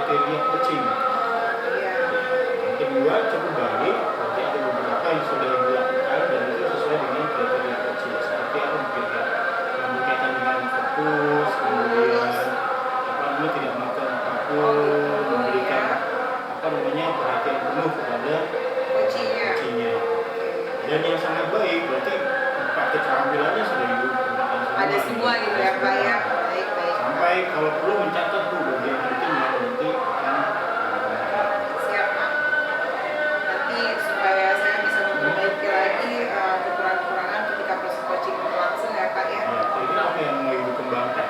kriteria coaching. Iya. Yang kedua cukup baik, berarti ada beberapa yang sudah dilakukan dan itu sesuai dengan kriteria coaching. Seperti apa mungkin ya, yang berkaitan dengan fokus, kemudian apa namanya tidak melakukan apapun, memberikan apa namanya perhatian penuh kepada coachingnya. Dan yang sangat baik berarti empat keterampilannya sudah digunakan semua. Ada semua gitu ya Pak ya. Baik. Sampai kalau perlu mencatat tuh bagian pentingnya nanti akan Siap Pak. Nanti supaya saya bisa memperbaiki lagi kekurangan-kekurangan ketika proses coaching berlangsung ya Pak ya. kira-kira apa yang mau Ibu kembangkan?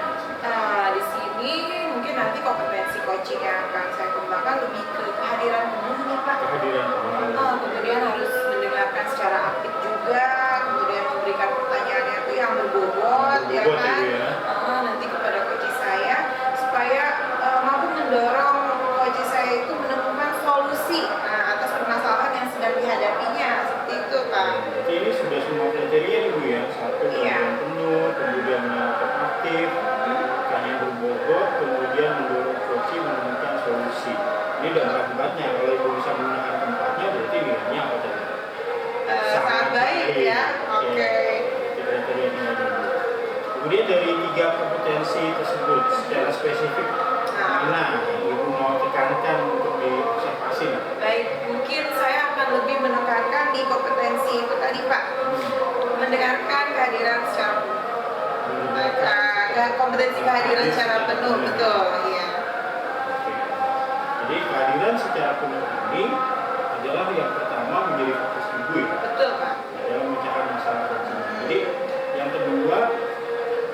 Di sini mungkin nanti kompetensi coaching yang akan saya kembangkan lebih ke kehadiran penuh nih Pak. Kehadiran penuh. Kemudian harus mendengarkan secara aktif juga, kemudian memberikan pertanyaannya itu yang berbobot ya kan. Nanti kepada coach saya supaya mampu mendorong coach saya itu menemukan solusi atas permasalahan yang sedang dihadapinya, seperti itu Pak. Jadi ini sudah semua kriteria nih Bu ya. Satu kehadiran penuh, kemudian menyalakan aktif, tanya berbobot, kemudian mendorong coach menemukan solusi. Ini udah berat-beratnya. Kalau Ibu bisa menggunakan tempatnya berarti nilainya apa tadi? Sangat baik ya. Oke. Kriteria tinggal dulu. Kemudian dari tiga kompetensi tersebut secara spesifik mana yang Ibu mau tekankan untuk diobservasi? Baik, mungkin saya akan lebih menekankan di kompetensi itu tadi Pak, mendengarkan kehadiran secara penuh. Kompetensi kehadiran secara penuh, betul, iya. Jadi kehadiran secara penuh ini adalah yang pertama menjadi fokus Ibu ya. Betul Pak. Dalam memecahkan masalah coaching. Jadi yang kedua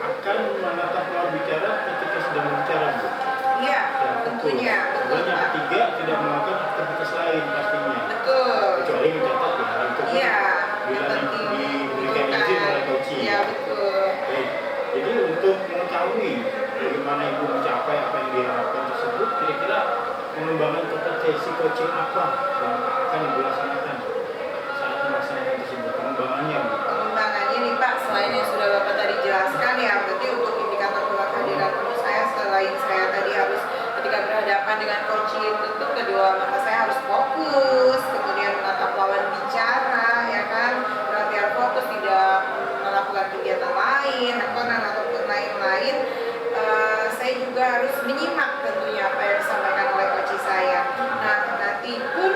akan menatap pola bicara ketika sedang berbicara Bu. Iya, tentunya. Betul Dan yang Pak. ketiga tidak melakukan aktivitas lain pastinya. Betul. Kecuali mencatat ya hal itu. Iya. Bila diberikan izin oleh coaching. Iya betul. Baik. Jadi untuk mengetahui bagaimana Ibu mencapai apa yang diharapkan tersebut, kira-kira pengembangan kompetensi coaching apa yang akan Ibu laksanakan saat melaksanakan tersebut? Pengembangannya Bu. Pengembangannya nih Pak, selain yang sudah Bapak tadi jelaskan ya, berarti untuk indikator pola kehadiran penuh saya, selain saya tadi harus ketika berhadapan dengan coaching, tentu kedua mata saya harus fokus, kemudian menatap lawan bicara, ya kan, perhatian fokus, tidak melakukan kegiatan lain, ataupun lain-lain. Saya juga harus menyimak tentunya apa yang disampaikan oleh coach saya. Nah, nanti pun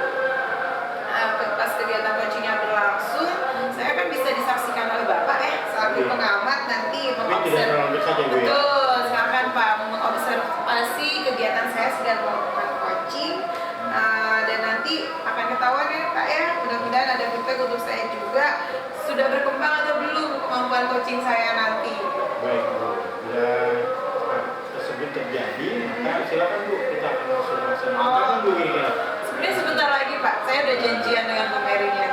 pas kegiatan coachingnya berlangsung, saya kan bisa disaksikan oleh Bapak selaku pengamat nanti mengobservasi. Betul, silakan Pak, mengobservasi kegiatan saya sedang melakukan coaching. Dan nanti akan ketahuan ya Pak ya, mudah-mudahan ada feedback untuk saya juga sudah berkembang atau belum kemampuan coaching saya nanti. Baik Bu, bila tersebut terjadi, maka silakan Bu, kita akan langsung melaksanakan. Kapan Bu kira-kira? Sebenarnya sebentar lagi Pak, saya udah janjian dengan Bu Mary-nya.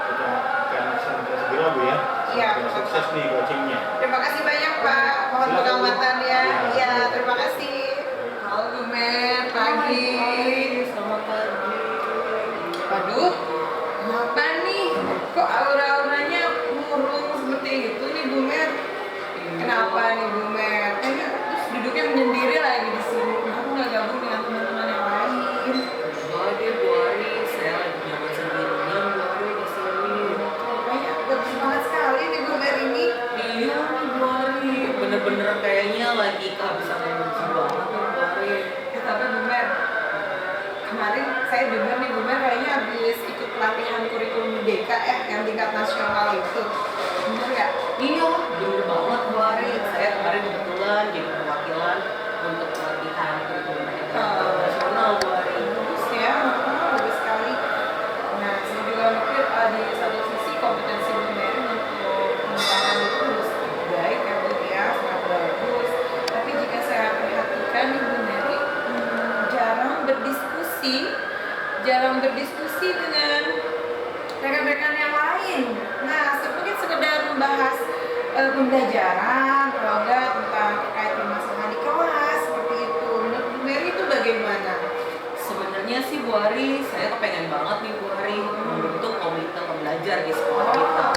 Kita akan laksanakan segera Bu ya. Iya. Sukses nih coachingnya. Terima kasih banyak Pak, mohon pengamatannya. Iya, terima kasih. Halo Bu Mer, pagi. Selamat pagi. Waduh, kenapa nih? Kok aura-auranya murung seperti itu nih Bu Mer? Kenapa nih Bu Mer? Terus duduknya menyendiri lagi di sini. Kenapa nggak gabung dengan teman-teman yang lain? Deh Bu Ari, saya lagi nyaman sendirian Bu Ari di sini. Kayaknya bagus banget sekali nih Bu Mer ini. Iya nih Bu Ari, bener-bener kayaknya lagi kehabisan energi banget nih Bu Ari. Tapi Bu Mer, kemarin saya dengar nih Bu Mer kayaknya habis ikut pelatihan kurikulum merdeka yang tingkat nasional itu. Bener nggak? Iya, bener banget Bu Ari. Saya kemarin kebetulan jadi perwakilan untuk pelatihan kurikulum nasional Bu Ari. Bagus ya, bagus sekali. Nah, saya juga mikir di satu sisi kompetensi Bu Mary untuk pengembangan itu sangat baik ya Bu ya, sangat bagus. Tapi jika saya perhatikan nih Bu Mary jarang berdiskusi dengan rekan-rekan yang lain. Nah, mungkin sekedar membahas pembelajaran, kalau enggak tentang terkait permasalahan di kelas seperti itu. Menurut Bu Mary itu bagaimana? Sebenarnya sih Bu Ari, saya kepengen banget nih Bu Ari membentuk komite pembelajar di sekolah kita.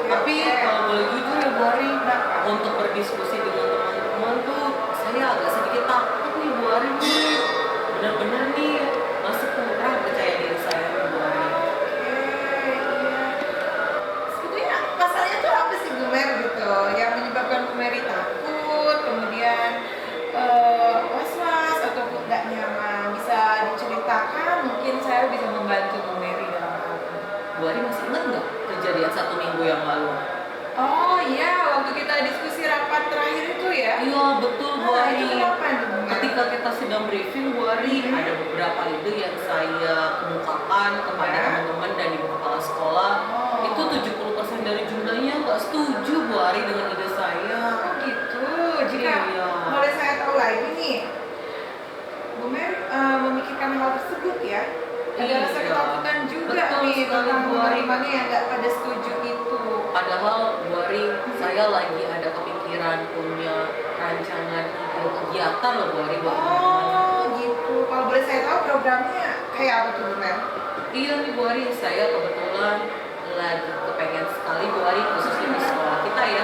Tapi kalau boleh jujur ya Bu Ari, untuk berdiskusi dengan teman-teman tuh saya agak sedikit takut nih Bu Ari nih. Bener-bener kita sedang briefing Bu Ari, ada beberapa ide yang saya kemukakan kepada teman-teman dan ibu kepala sekolah. Itu 70% dari jumlahnya nggak setuju Bu Ari dengan ide saya. Oh gitu. Jika Iya. boleh saya tahu lagi nih, Bu Mer memikirkan hal tersebut ya. Ada rasa Iya. ketakutan juga Betul nih sekali, tentang Bu Ari. teman-temannya yang nggak pada setuju itu. Padahal Bu Ari, saya lagi ada kepikiran punya rancangan ide kegiatan loh Bu Ari buat teman-teman. Oh gitu. Kalau boleh saya tahu programnya kayak apa tuh Bu Mer? Iya nih Bu Ari, saya kebetulan lagi kepengen sekali Bu Ari, khususnya di sekolah kita ya,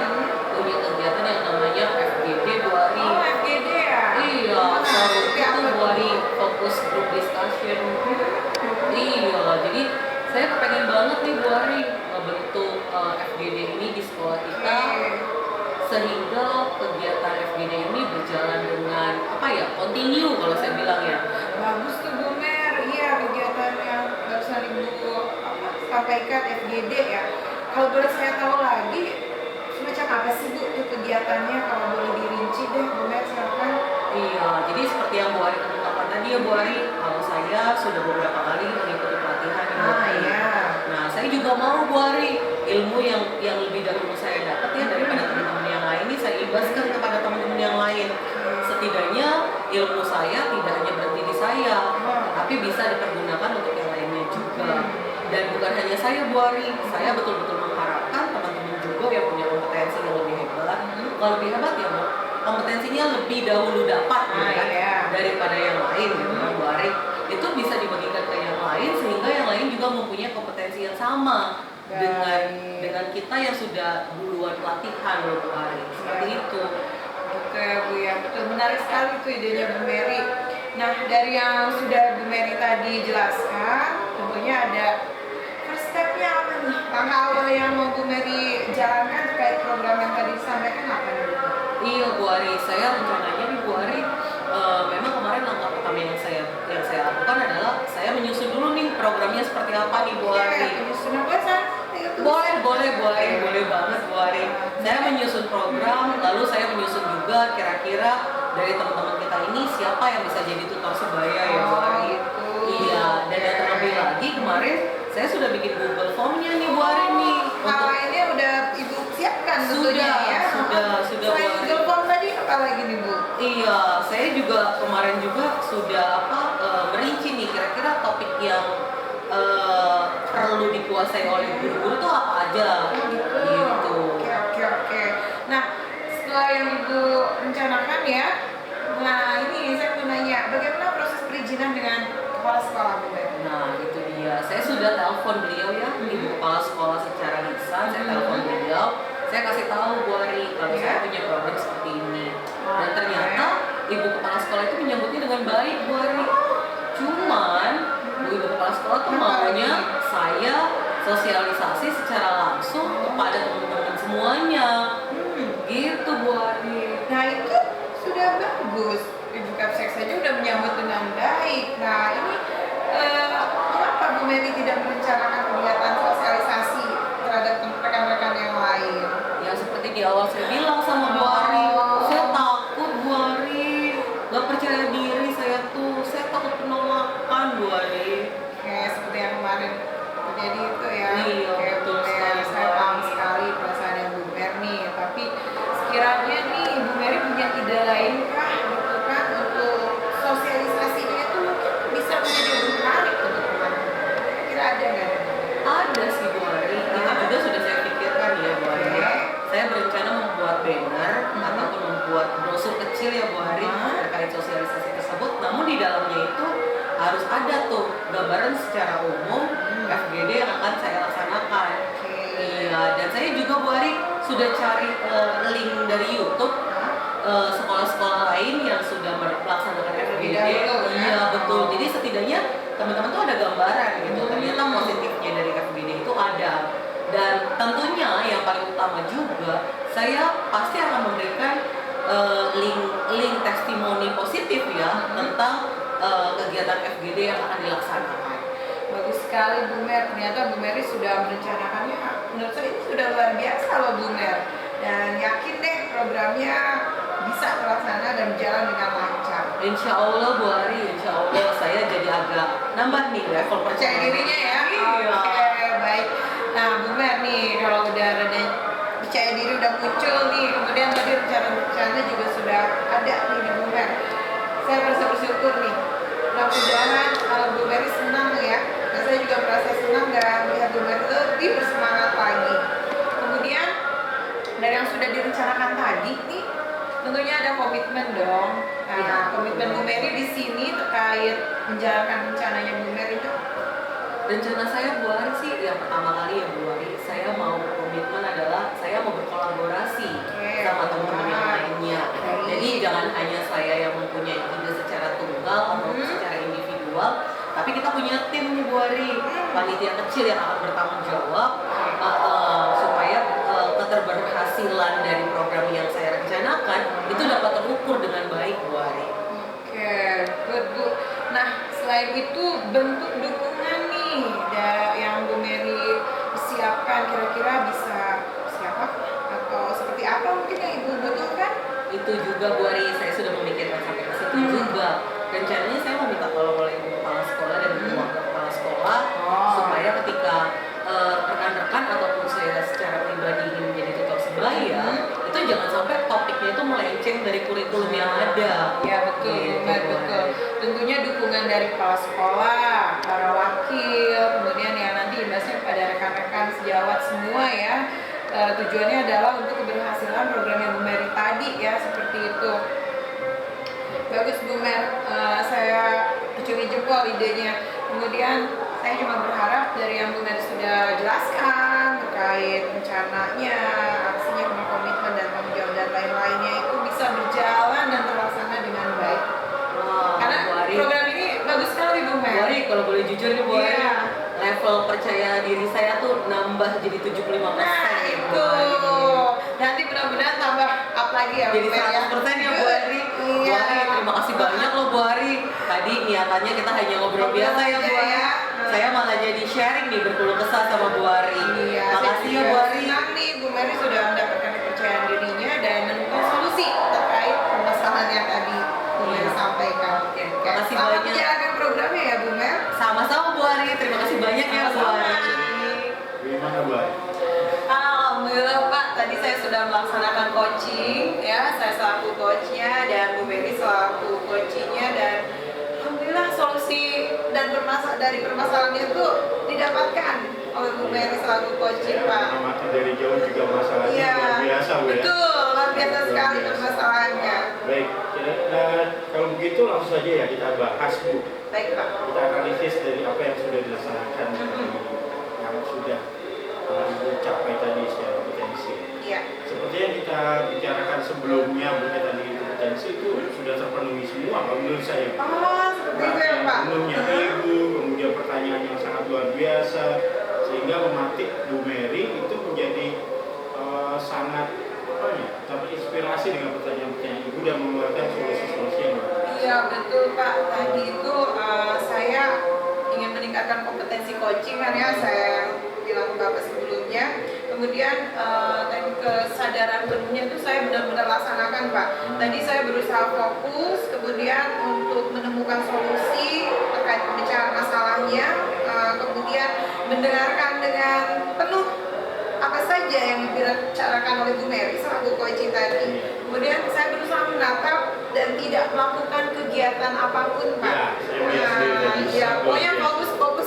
punya kegiatan yang namanya FGD Bu Ari. Oh FGD ya? Iya, Nah, itu apa Bu Ari, fokus group discussion. Iya, jadi saya kepengen banget nih Bu Ari ngebentuk FGD ini di sekolah kita, sehingga kegiatan FGD ini berjalan dengan apa ya, continue kalau saya bilang ya. Bagus tuh Bu Mer, iya kegiatan yang barusan Ibu sampaikan FGD ya. Kalau boleh saya tahu lagi, semacam apa sih Bu itu kegiatannya? Kalau boleh dirinci deh Bu Mer, silakan. Iya, jadi seperti yang Bu Ari kemukakan tadi ya Bu Ari, kalau saya sudah beberapa kali mengikuti pelatihan di Bu Ari. Iya. Nah, saya juga mau Bu Ari, ilmu yang lebih dahulu saya dapat ya daripada teman-teman yang lain ini saya ibaskan kepada teman-teman yang lain. Setidaknya ilmu saya tidak hanya berhenti di saya, tapi bisa dipergunakan untuk yang lainnya juga. Dan bukan hanya saya Bu Ari, saya betul-betul mengharapkan teman-teman juga yang punya kompetensi yang lebih hebat. Kalau lebih hebat ya Bu, kompetensinya lebih dahulu dapat gitu kan, Iya. daripada yang lain gitu kan Bu Ari. Itu bisa dibagikan ke yang lain sehingga yang lain juga mempunyai kompetensi yang sama dengan kita yang sudah duluan pelatihan loh Bu Ari. Seperti itu. Oke Bu ya, betul menarik sekali tuh idenya Bu Mary. Nah dari yang sudah Bu Mary tadi jelaskan, tentunya ada first step-nya apa nih? Langkah awal yang mau Bu Mary jalankan terkait program yang tadi disampaikan apa nih? Iya Bu Ari, saya rencananya nih Bu Ari, memang kemarin langkah pertama yang saya lakukan adalah saya menyusun dulu nih programnya seperti apa nih Bu Ari. Sudah bosan? Boleh banget Bu Ari. Saya menyusun program, lalu saya menyusun juga kira-kira dari teman-teman kita ini siapa yang bisa jadi tutor sebaya ya Bu Ari. Iya, dan yang terlebih lagi kemarin saya sudah bikin Google Form-nya nih Bu Ari nih. Hal lainnya udah Ibu siapkan tentunya ya? Sudah Selain Bu Ari. Google Form tadi apa lagi nih Bu? Iya, saya juga kemarin juga sudah merinci nih kira-kira topik yang perlu dikuasai oleh guru-guru itu apa aja. Gitu. Oke. Nah, setelah yang Ibu rencanakan ya, nah ini saya mau nanya, bagaimana proses perizinan dengan kepala sekolah Bu Mary? Nah, itu dia. Saya sudah telepon beliau ya, ibu kepala sekolah secara lisan. Saya telepon beliau. Saya kasih tahu Bu Ari kalau saya punya program seperti ini. Dan ternyata ibu kepala sekolah itu menyambutnya dengan baik Bu Ari. Cuman ibu kepala sekolah tuh maunya saya sosialisasi secara langsung kepada teman-teman semuanya. Gitu Bu Ari. Nah itu sudah bagus, Ibu Kapsek saja udah menyambut dengan baik. Nah ini kenapa Bu Mary tidak merencanakan kegiatan sosialisasi terhadap rekan-rekan yang lain? Ya seperti di awal saya bilang sama Bu Ari, saya takut Bu Ari, gak percaya diri saya tuh, saya takut penolakan Bu Ari. Oke, seperti yang kemarin terjadi itu ya. Iya, Oke, betul Bu Mary, sekali, saya Bu paham Ari. sekali perasaan yang Bu Mary nih. Tapi sekiranya nih Bu Mary punya ide lain kah gitu kan untuk sosialisasinya itu mungkin bisa menjadi lebih menarik untuk teman-teman. Kira ada nggak? Ada sih Bu Ari, itu juga sudah saya pikirkan ya Bu Ari. Saya berencana membuat banner ataupun membuat brosur kecil ya Bu Ari terkait sosialisasi tersebut. Namun di dalamnya itu harus ada tuh gambaran secara umum FGD yang akan saya laksanakan. Iya, dan saya juga Bu Ari sudah cari link dari YouTube sekolah-sekolah lain yang sudah melaksanakan FGD. Iya betul. Jadi setidaknya teman-teman tuh ada gambaran gitu. Ternyata positifnya dari FGD itu ada. Dan tentunya yang paling utama juga, saya pasti akan memberikan link testimoni positif ya tentang kegiatan FGD yang akan dilaksanakan. Bagus sekali Bu Mer, ternyata Bu Mary sudah merencanakannya. Menurut saya ini sudah luar biasa loh Bu Mer. Dan yakin deh programnya bisa terlaksana dan berjalan dengan lancar. Insya Allah Bu Ari, insya Allah saya jadi agak nambah nih level Percaya dirinya ya. Iya. Oke, baik. Nah, Bu Mer nih, kalau udah ada percaya diri udah muncul nih, kemudian tadi rencana juga sudah ada nih di Bu Mer. Saya merasa bersyukur nih. Mudah-mudahan Bu Meri senang ya. Dan saya juga merasa senang dan melihat Bu Meri lebih bersemangat lagi. Kemudian dari yang sudah direncanakan tadi nih, tentunya ada komitmen dong. Nah, Iya. komitmen Bu Meri di sini terkait menjalankan rencananya Bu Meri itu. Rencana saya Bu Ari sih yang pertama kali ya Bu Ari, saya mau berkomitmen adalah saya mau berkolaborasi Oke. sama teman-teman yang lainnya. Baik. Jadi jangan hanya saya yang mempunyai ide secara tunggal atau secara individual, tapi kita punya tim nih Bu Ari, panitia kecil yang akan bertanggung jawab supaya keterberhasilan dari program yang saya rencanakan itu dapat terukur dengan baik Bu Ari. Oke, good Bu. Nah, selain itu bentuk dukungan nih yang Bu Meri siapkan kira-kira bisa siapa atau seperti apa mungkin yang Ibu butuhkan? Itu juga Bu Ari, saya sudah memikirkan sampai ke situ juga. Rencananya saya mau minta tolong oleh ibu kepala sekolah dan ibu wakil kepala sekolah supaya ketika rekan-rekan ataupun saya secara pribadi ingin menjadi tutor sebaya, itu jangan sampai topiknya itu melenceng dari kurikulum yang ada. Ya betul, Gitu, benar Bu betul. Ari. Tentunya dukungan dari kepala sekolah, para wakil, kemudian yang nanti imbasnya pada rekan-rekan sejawat semua ya. Tujuannya adalah untuk keberhasilan program yang Bu Meri tadi ya, seperti itu. Bagus Bu Mer, saya acungi jempol idenya. Kemudian saya cuma berharap dari yang Bu Mer sudah jelaskan terkait rencananya, aksinya, komitmen dan tanggung jawab dan lain-lainnya itu bisa berjalan dan terlaksana dengan baik. Wah, Karena Bu Ari, program ini bagus sekali Bu Bu Mer. Ari kalau boleh jujur nih Bu Ari, Iya. level percaya diri saya tuh nambah jadi 75%. Nah ya, Bu itu, Ari. nanti mudah-mudahan tambah up lagi ya Jadi Bu Mer 100% ya Bu Ari. Bu Iya. Ari, terima kasih banyak loh Bu Ari. Tadi niatannya kita hanya ngobrol biasa ya Bu Ari. Ya. Saya malah jadi sharing nih, berkeluh kesah sama Bu Ari. Iya, Makasih ya saya Bu juga Ari. senang nih Bu Meri sudah mendapatkan kepercayaan dirinya dan menemukan solusi terkait permasalahan yang tadi Bu Meri Iya. sampaikan. Oke, makasih Selamat banyak. menjalankan programnya ya Bu Mer. Sama-sama Bu Ari, terima kasih banyak ya Bu Sama-sama. Ari. Gimana Bu Ari? Alhamdulillah Pak, tadi saya sudah melaksanakan coaching ya, saya selaku coachnya dan Bu Meri selaku coachingnya dan alhamdulillah solusi dan dari permasalahan itu didapatkan oleh Bu Meri selaku coaching Pak. Mengamati dari jauh juga masalahnya Iya, luar biasa Bu ya. betul, luar biasa Luar sekali biasa. permasalahannya. Baik, kalau begitu langsung saja ya kita bahas Bu. Baik Pak. Kita analisis dari apa yang sudah dilaksanakan yang sudah Ibu capai tadi secara potensi. Iya. Seperti yang kita bicarakan sebelumnya, berkaitan tadi kompetensi itu sudah terpenuhi semua kalau menurut saya. Oh, seperti itu ya Pak. Penuhnya Ibu, kemudian pertanyaan yang sangat luar biasa, sehingga memetik Bu Meri itu menjadi sangat terinspirasi dengan pertanyaan-pertanyaan Ibu dan mengeluarkan solusi-solusi yang luar biasa. Iya betul Pak. Tadi itu saya ingin meningkatkan kompetensi coaching kan ya, saya bilang ke Bapak sebelumnya. Kemudian tadi kesadaran penuhnya itu saya benar-benar laksanakan Pak. Tadi saya berusaha fokus, kemudian untuk menemukan solusi terkait pemecahan masalahnya, kemudian mendengarkan dengan penuh apa saja yang dibicarakan oleh Bu Meri selaku coaching tadi. Kemudian saya berusaha menatap dan tidak melakukan kegiatan apapun Pak. Ya, saya melihat sendiri tadi. Iya, pokoknya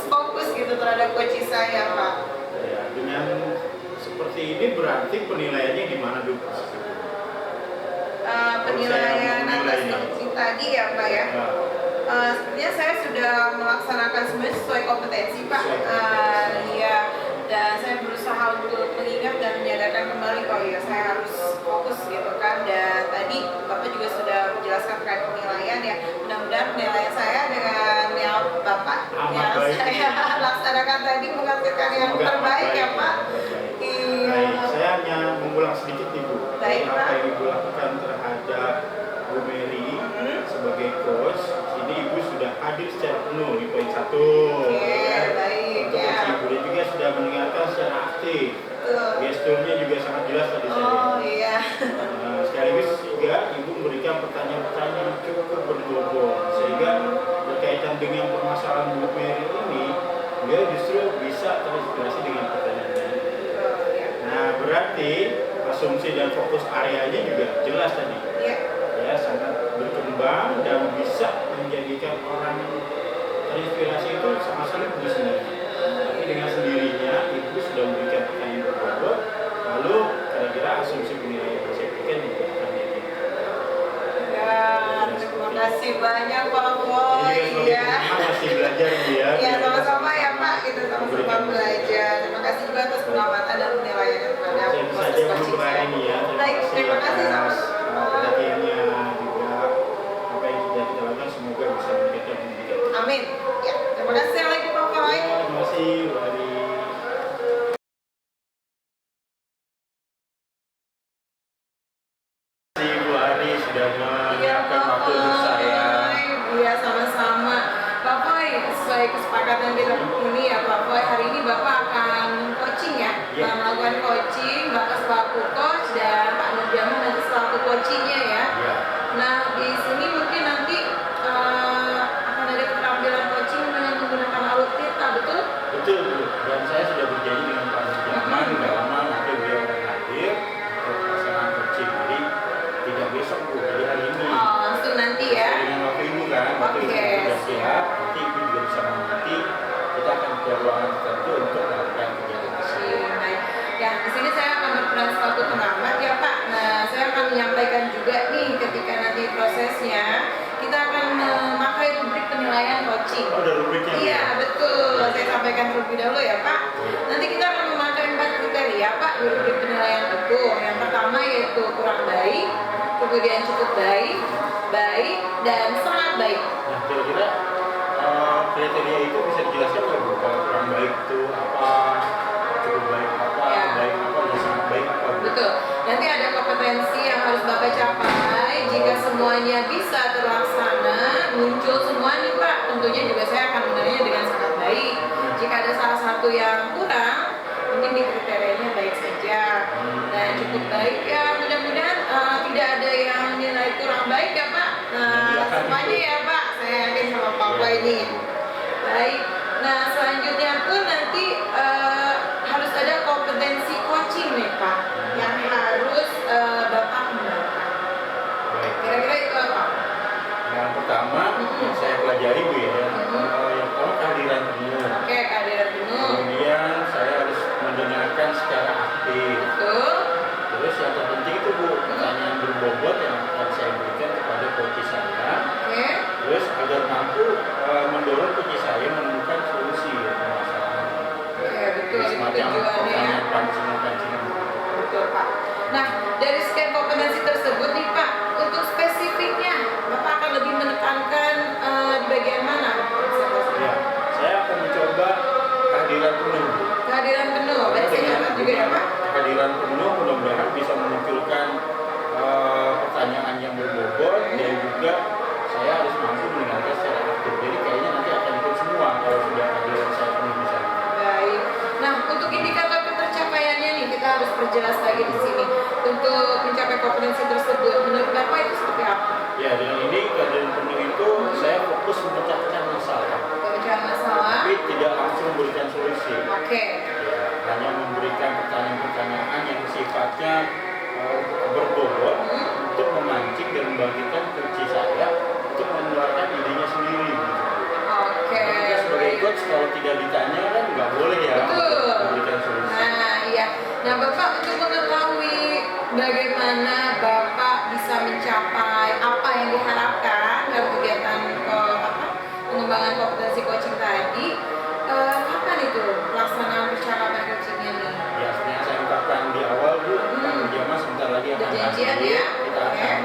fokus gitu terhadap coaching saya Pak. Ya, dengan seperti ini berarti penilaiannya di mana Bu? Penilaian atas menilainya. coaching tadi ya Pak ya. Nah, Sebenarnya saya sudah melaksanakan semuanya sesuai kompetensi Pak. Sesuai kompetensi. Iya, dan saya berusaha untuk mengingat dan menyadarkan kembali kalau ya saya harus fokus gitu kan. Dan tadi Bapak juga sudah menjelaskan terkait penilaian ya. Mudah-mudahan penilaian saya dengan yang Bapak Amat yang baik. saya laksanakan tadi menghasilkan yang semoga terbaik ya terbaik, Pak. terbaik. Iya. Baik, saya hanya mengulang sedikit Ibu. Baik, Apa Pak. yang Ibu lakukan terhadap Bu Meri sebagai coach, ini Ibu sudah hadir secara penuh di poin 1. Oke, baik Untuk ya. Ibu dan juga sudah mendengarkan secara aktif. Betul. Gesturnya juga sangat jelas tadi saya. Oh iya. Sekaligus juga Ibu memberikan pertanyaan-pertanyaan yang cukup berbobot fungsi dan fokus areanya juga jelas tadi. Iya. Ya, sangat berkembang dan bisa menjadikan orang terinspirasi itu sama sekali bukan sendiri. Tapi dengan sendirinya ibu sudah memberikan pertanyaan berbobot, lalu kira-kira asumsi penilaian yang saya berikan juga akan jadi. Ya, terima kasih banyak Pak Ini Boy kan ya. masih belajar dia. Iya, sama-sama ya Pak, kita sama-sama belajar. Terima kasih juga atas pengamatan dan penilaiannya terhadap Saya bisa proses saja coaching membuka saya. ini ya. Baik, terima kasih atas sama-sama. perhatiannya juga apa yang sudah kita lakukan semoga bisa meningkatkan pendidikan. Amin. Ya, terima kasih lagi Pak Boy. Ya, terima kasih Bu Ari. Terima kasih Bu Ari sudah Iya menyiapkan Pak waktu untuk saya. Boy. Iya, sama-sama. Pak Boy, sesuai kesepakatan kita ini ya Pak Boy, hari ini Bapak akan coaching ya? Iya. Melakukan coaching, Bapak selaku coach dan Pak Nurjaman nanti selaku coachingnya ya. Ya, Nah, di sini mungkin nanti akan ada keterampilan coaching dengan menggunakan alur tirta, betul? betul Bu. Dan saya sudah berjanji dengan Pak Nurjaman nggak lama nanti beliau akan hadir untuk pelaksanaan coaching. Jadi tidak besok Bu, jadi hari ini. Oh, langsung nanti ya. Dengan waktu ibu kan, waktu Oke, ibu sudah siap. siap, nanti ibu juga bisa mengerti. Kita akan ke ruangan tertentu untuk melakukan kegiatan tersebut. Baik. Ya, di sini saya akan berperan sebagai pengamat ya Pak. Nah, saya akan menyampaikan juga nih ketika nanti prosesnya kita akan memakai rubrik penilaian coaching. Oh, ada rubriknya Bu? Iya, betul. Saya sampaikan terlebih dahulu ya Pak. Nanti kita akan memakai 4 kriteria Pak di rubrik penilaian itu. Yang pertama yaitu kurang baik, kemudian cukup baik, baik, dan sangat baik. Nah, kira-kira kriteria itu bisa dijelaskan nggak Bu? Kalau kurang baik itu apa, cukup baik apa, Ya. baik apa, dan sangat baik apa Bu? Betul. Nanti ada kompetensi yang harus Bapak capai. Jika semuanya bisa terlaksana, muncul semua nih Pak. Tentunya juga saya akan menilainya dengan sangat baik. Jika ada salah satu yang kurang, mungkin di kriterianya baik saja. Dan cukup baik ya, mudah-mudahan tidak ada yang nilai kurang baik ya Pak. Nah, semuanya ya Pak. Saya yakin sama Bapak ini. Baik. Nah, selanjutnya pun nanti harus ada kompetensi coaching nih Pak, yang harus Bapak kembangkan. Baik. Kira-kira itu apa? Yang pertama yang saya pelajari Bu ya, yang pertama kehadiran penuh. Oke, kehadiran penuh. Kemudian saya harus mendengarkan secara aktif. Betul. Terus yang terpenting itu Bu, pertanyaan berbobot yang akan saya berikan kepada coach saya. Oke. Terus agar mampu mendorong coach saya menemukan solusi ya, permasalahan. Oke, betul. Itu Semacam tujuannya ya. pertanyaan pancingan-pancingan. Betul Pak. Nah, dari sekian kompetensi tersebut nih Pak, untuk spesifiknya Bapak akan lebih menekankan di bagian mana? Ya, saya akan mencoba kehadiran penuh Bu. Kehadiran penuh. Karena Baik, saya dengan catat juga ya Pak. kehadiran penuh mudah-mudahan bisa memunculkan pertanyaan yang berbobot dan juga saya harus mampu mendengarkan secara aktif. Jadi kayaknya nanti akan ikut semua kalau sudah kehadiran saya penuh misalnya. Baik. Nah, untuk indikator ketercapaiannya nih kita harus perjelas lagi di sini. Untuk mencapai kompetensi tersebut, menurut Bapak itu seperti apa? Ya, dengan ini kehadiran penuh itu saya fokus memecahkan masalah, Pemecahan masalah. tapi tidak langsung memberikan solusi. Oke. Ya, hanya memberikan pertanyaan-pertanyaan yang sifatnya berbobot untuk memancing dan membangkitkan kunci saya untuk mengeluarkan idenya sendiri. Oke. Kita sebagai coach kalau tidak ditanya kan nggak boleh ya Betul. memberikan solusi. Nah, iya. Nah, Bapak untuk mengetahui bagaimana Bapak bisa mencapai apa yang diharapkan dalam kegiatan pengembangan kompetensi coaching tadi, kapan itu pelaksanaan percakapan coachingnya nih? Ya, sebenarnya saya ungkapkan di awal Bu, Pak Nurjaman sebentar lagi akan Udah janjian hadir. ya? Kita Oke. akan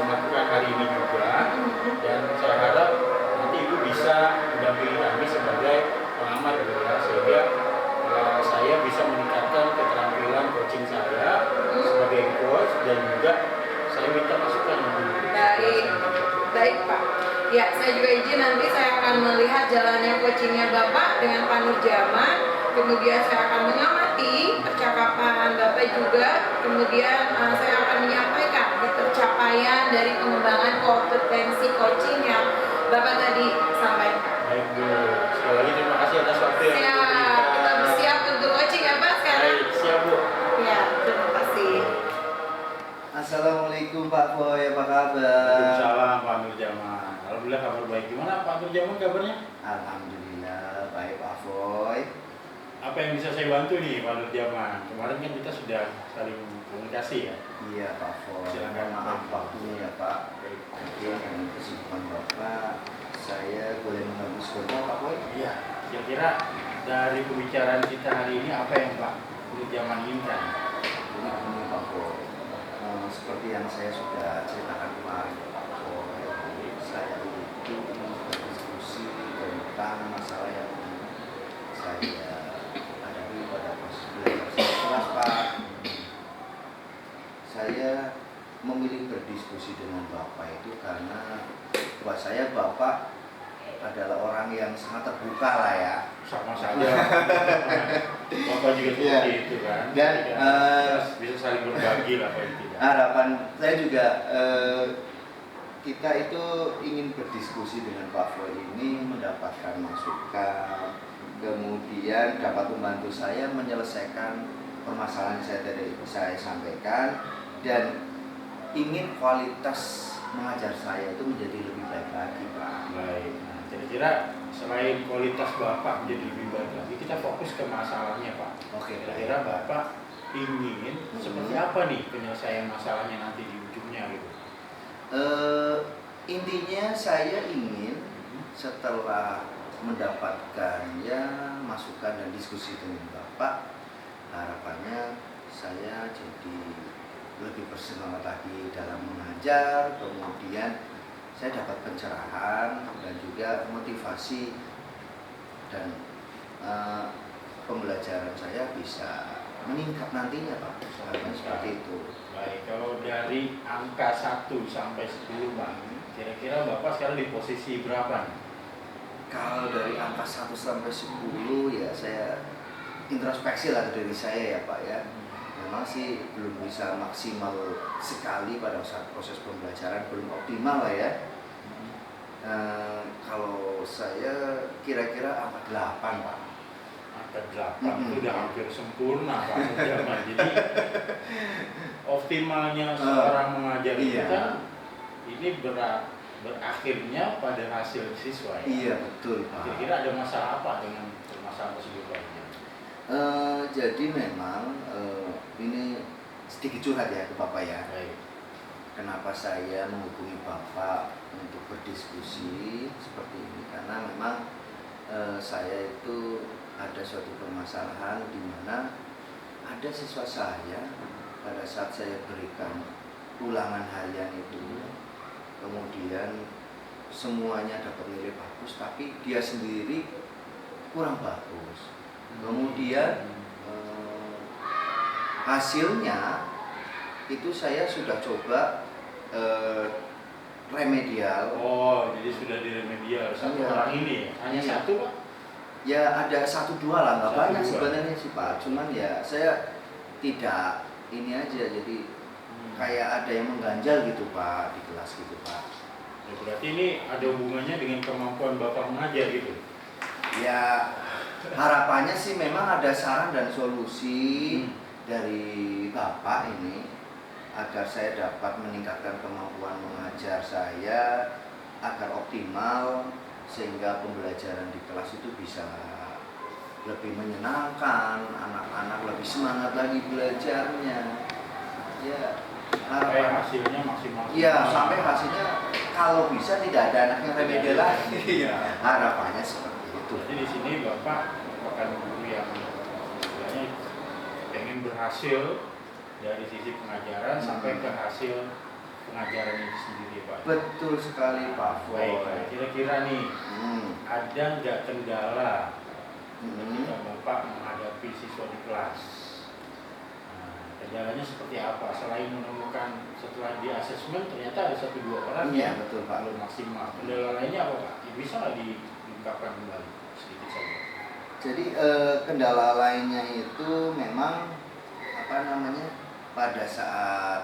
melakukan hari ini juga, dan saya harap nanti Ibu bisa mendampingi kami sebagai pengamat gitu ya, sehingga saya bisa meningkatkan keterampilan coaching saya sebagai coach dan juga saya minta masukan dulu. Baik. Baik Pak. Ya, saya juga izin nanti saya akan melihat jalannya coachingnya Bapak dengan Pak Nurjaman. Kemudian saya akan mengamati percakapan Bapak juga. Kemudian saya akan menyampaikan ketercapaian dari pengembangan kompetensi coaching yang Bapak tadi sampaikan. Baik Bu, sekali lagi terima kasih atas waktu yang Siap, diberikan. kita bersiap untuk coaching ya Pak sekarang. Baik, siap Bu. Ya, terima kasih. Assalamualaikum Pak Boy, apa kabar? Waalaikumsalam Pak Nur Jaman. Alhamdulillah kabar baik. Gimana Pak Nur Jaman kabarnya? Alhamdulillah baik Pak Boy. Apa yang bisa saya bantu nih Pak Nur Jaman? Kemarin kan kita sudah saling komunikasi ya. Iya Pak Boy. Silakan. Maaf waktunya ya Pak. Mungkin dengan kesibukan Bapak, saya boleh mengganggu sebentar Pak Boy? Iya. Kira-kira dari pembicaraan kita hari ini apa yang Pak Nur Jaman inginkan? Ini Pak Boy. Seperti yang saya sudah ceritakan kemarin Pak Boy, saya itu ingin berdiskusi tentang masalah yang saya hadapi pada proses belajar saya kelas Pak. Saya memilih berdiskusi dengan Bapak itu karena buat saya Bapak adalah orang yang sangat terbuka lah ya. Sama saja. Bapak juga seperti Iya. itu kan. Dan, bisa saling berbagi lah paling tidak. Harapan saya juga kita itu ingin berdiskusi dengan Pak Boy ini mendapatkan masukan, kemudian dapat membantu saya menyelesaikan permasalahan yang saya sampaikan, dan ingin kualitas mengajar saya itu menjadi lebih baik lagi Pak. Baik. Nah, kira-kira selain kualitas Bapak menjadi lebih baik lagi, kita fokus ke masalahnya Pak. Oke, Kira-kira Bapak ingin seperti apa nih penyelesaian masalahnya nanti di ujungnya gitu? Intinya saya ingin setelah mendapatkan ya masukan dan diskusi dengan Bapak, harapannya saya jadi lebih bersemangat lagi dalam mengajar, kemudian saya dapat pencerahan dan juga motivasi, dan pembelajaran saya bisa meningkat nantinya Pak. Harapan seperti itu. Baik, kalau dari angka 1 sampai 10 Pak, kira-kira Bapak sekarang di posisi berapa nih? Kalau dari angka 1 sampai 10 ya saya introspeksi lah dari saya ya Pak ya. Memang sih belum bisa maksimal sekali pada saat proses pembelajaran, belum optimal lah ya. Kalau saya kira-kira angka 8 Pak. Angka 8 itu udah hampir sempurna Pak Nur Jaman. Jadi optimalnya seorang mengajar itu Iya. kan ini berakhirnya pada hasil siswa ya. Iya betul Pak. Kira-kira ada masalah apa dengan permasalahan tersebut Pak? Jadi memang ini sedikit curhat ya ke Bapak ya. Baik. Kenapa saya menghubungi Bapak untuk berdiskusi seperti ini? Karena memang saya itu ada suatu permasalahan di mana ada siswa saya pada saat saya berikan ulangan harian itu, kemudian semuanya dapat nilai bagus, tapi dia sendiri kurang bagus. Kemudian hasilnya itu saya sudah coba remedial. Oh, jadi sudah diremedial satu Iya. orang ini ya? Hanya Iya. satu Pak? Ya ada 1-2 lah, nggak 1-2. banyak sebenarnya sih Pak. Cuman ya saya tidak ini aja, jadi kayak ada yang mengganjal gitu Pak di kelas gitu Pak. Ya, berarti ini ada hubungannya dengan kemampuan Bapak mengajar gitu? Ya harapannya sih memang ada saran dan solusi dari Bapak ini agar saya dapat meningkatkan kemampuan mengajar saya agar optimal, sehingga pembelajaran di kelas itu bisa lebih menyenangkan, anak-anak lebih semangat lagi belajarnya. Ya Sampai harapan hasilnya maksimal. ya sampai hasilnya kalau bisa tidak ada anak yang remedial lagi. Iya. Harapannya seperti itu. Jadi di sini Bapak merupakan guru yang istilahnya pengen berhasil dari sisi pengajaran sampai ke hasil pengajaran itu sendiri Pak. Betul sekali Pak Baik, Foy. kira-kira nih Hmm. ada nggak kendala ketika Hmm. Bapak menghadapi siswa di kelas? Nah, kendalanya seperti apa? Selain menemukan setelah di asesmen ternyata ada 1-2 orang Iya yang betul Pak. belum maksimal. Kendala lainnya apa Pak? Bisa nggak diungkapkan kembali sedikit saja? Jadi kendala lainnya itu memang apa namanya, pada saat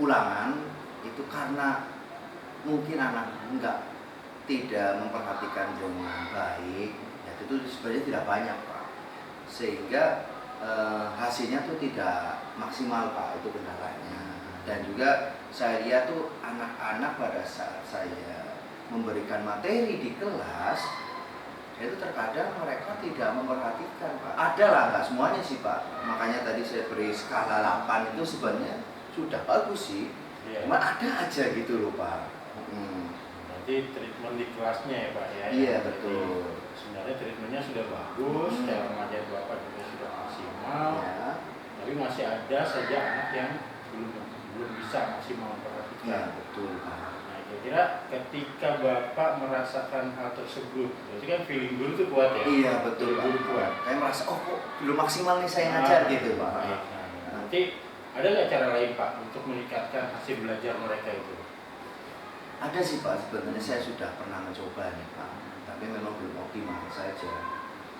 ulangan itu karena mungkin anak tidak memperhatikan dengan baik, ya itu sebenarnya tidak banyak Pak, sehingga hasilnya tuh tidak maksimal Pak, itu kendalanya. Dan juga saya lihat tuh anak-anak pada saat saya memberikan materi di kelas itu terkadang mereka tidak memperhatikan Pak. Ada lah, nggak semuanya sih Pak. Makanya tadi saya beri skala 8 itu sebenarnya sudah bagus sih. Iya. Cuma ada aja gitu loh Pak. Berarti treatment di kelasnya ya Pak ya? Iya Berarti betul. sebenarnya treatmentnya sudah bagus, cara mengajar Bapak juga sudah maksimal, Ya, tapi masih ada saja anak yang belum bisa maksimal memperhatikan. iya betul Pak. Nah, kira-kira ketika Bapak merasakan hal tersebut, berarti kan feeling dulu tuh kuat ya? Iya betul Pak. Dulu kuat. Kayak merasa oh kok belum maksimal nih saya ngajar gitu Pak. Baik. Nah, nanti ada nggak cara lain Pak untuk meningkatkan hasil belajar mereka itu? Ada sih Pak, sebenarnya saya sudah pernah mencoba nih Pak, tapi memang belum optimal saja.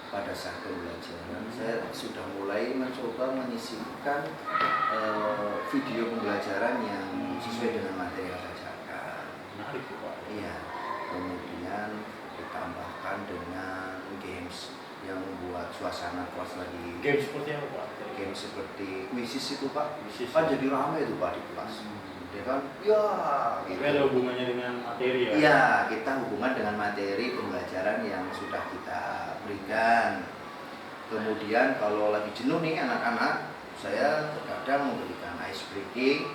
Pada saat pembelajaran, saya sudah mulai mencoba menyisipkan video pembelajaran yang sesuai dengan materi yang saya ajarkan. Menarik tuh Pak. Iya, kemudian ditambahkan dengan games yang membuat suasana kelas lagi. Game seperti apa Pak? Game seperti Quizzes itu Pak, Quizzes. kan jadi ramai itu Pak di kelas. Ya kan, ya Tapi gitu. ada hubungannya dengan materi ya? Iya, kita hubungan dengan materi pembelajaran yang sudah kita berikan. Kemudian kalau lagi jenuh nih anak-anak, saya terkadang memberikan ice breaking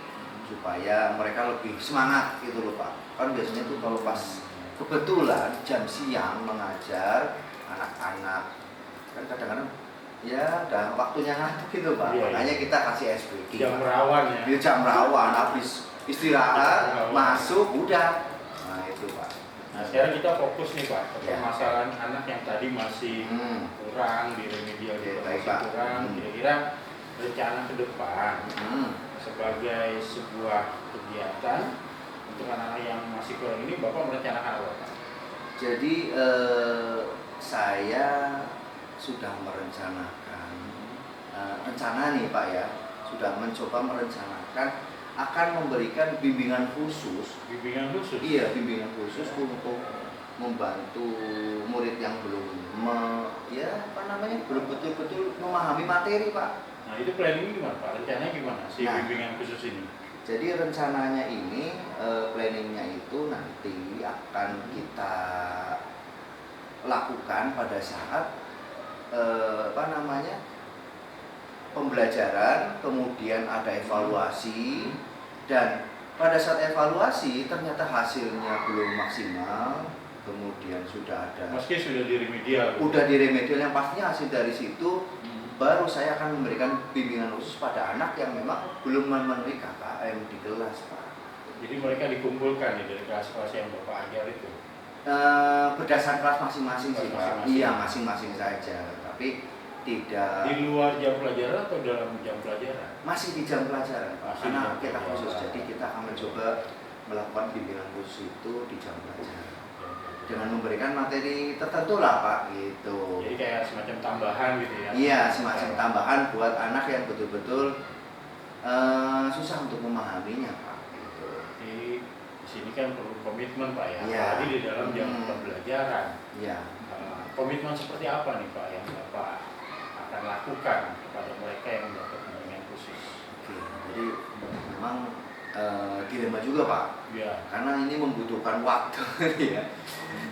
supaya mereka lebih semangat gitu loh Pak. Kan biasanya tuh kalau pas kebetulan jam siang mengajar anak-anak, kan kadang-kadang ya udah waktunya ngantuk gitu Pak. Iya, Makanya kita kasih ice breaking. Jam rawan ya? Dia jam rawan, habis istirahat, Jam rawan. masuk, udah. Nah itu Pak. Nah sekarang kita fokus nih Pak ke Ya. permasalahan anak yang tadi masih Hmm. kurang di remedial Oke, juga baik, masih Pak. kurang. Kira-kira rencana ke depan Hmm. sebagai sebuah kegiatan untuk anak-anak yang masih kurang ini Bapak merencanakan apa Pak? Jadi saya sudah merencanakan rencana nih Pak ya, sudah mencoba merencanakan akan memberikan bimbingan khusus. Bimbingan khusus? Iya, bimbingan khusus untuk membantu murid yang belum belum betul-betul memahami materi Pak. Nah itu planning gimana Pak? Rencananya gimana si Nah. bimbingan khusus ini? Jadi rencananya ini planningnya itu nanti akan kita lakukan pada saat pembelajaran, kemudian ada evaluasi, dan pada saat evaluasi ternyata hasilnya belum maksimal, kemudian sudah ada Meski sudah di remedial. udah di remedial yang pastinya hasil dari situ Hmm. baru saya akan memberikan bimbingan khusus pada anak yang memang belum memenuhi KKM di kelas Pak. Jadi mereka dikumpulkan nih dari kelas-kelas yang Bapak ajar itu. Berdasarkan kelas masing-masing sih Pak. Masing-masing. Iya masing-masing saja, tapi tidak Di luar jam pelajaran atau dalam jam pelajaran? masih di jam pelajaran Pak. Masih Karena di jam kita pelajaran. khusus, jadi kita akan mencoba melakukan bimbingan khusus itu di jam pelajaran dengan memberikan materi tertentu lah Pak gitu. Jadi kayak semacam tambahan gitu ya? Iya, semacam tambahan buat anak yang betul-betul susah untuk memahaminya Pak gitu. Jadi di sini kan perlu komitmen Pak ya, Iya. apalagi di dalam jam pembelajaran. Iya. Komitmen seperti apa nih Pak yang Bapak akan lakukan kepada mereka yang mendapat bimbingan khusus? Oke, jadi memang dilema juga Pak, Ya. karena ini membutuhkan waktu ya.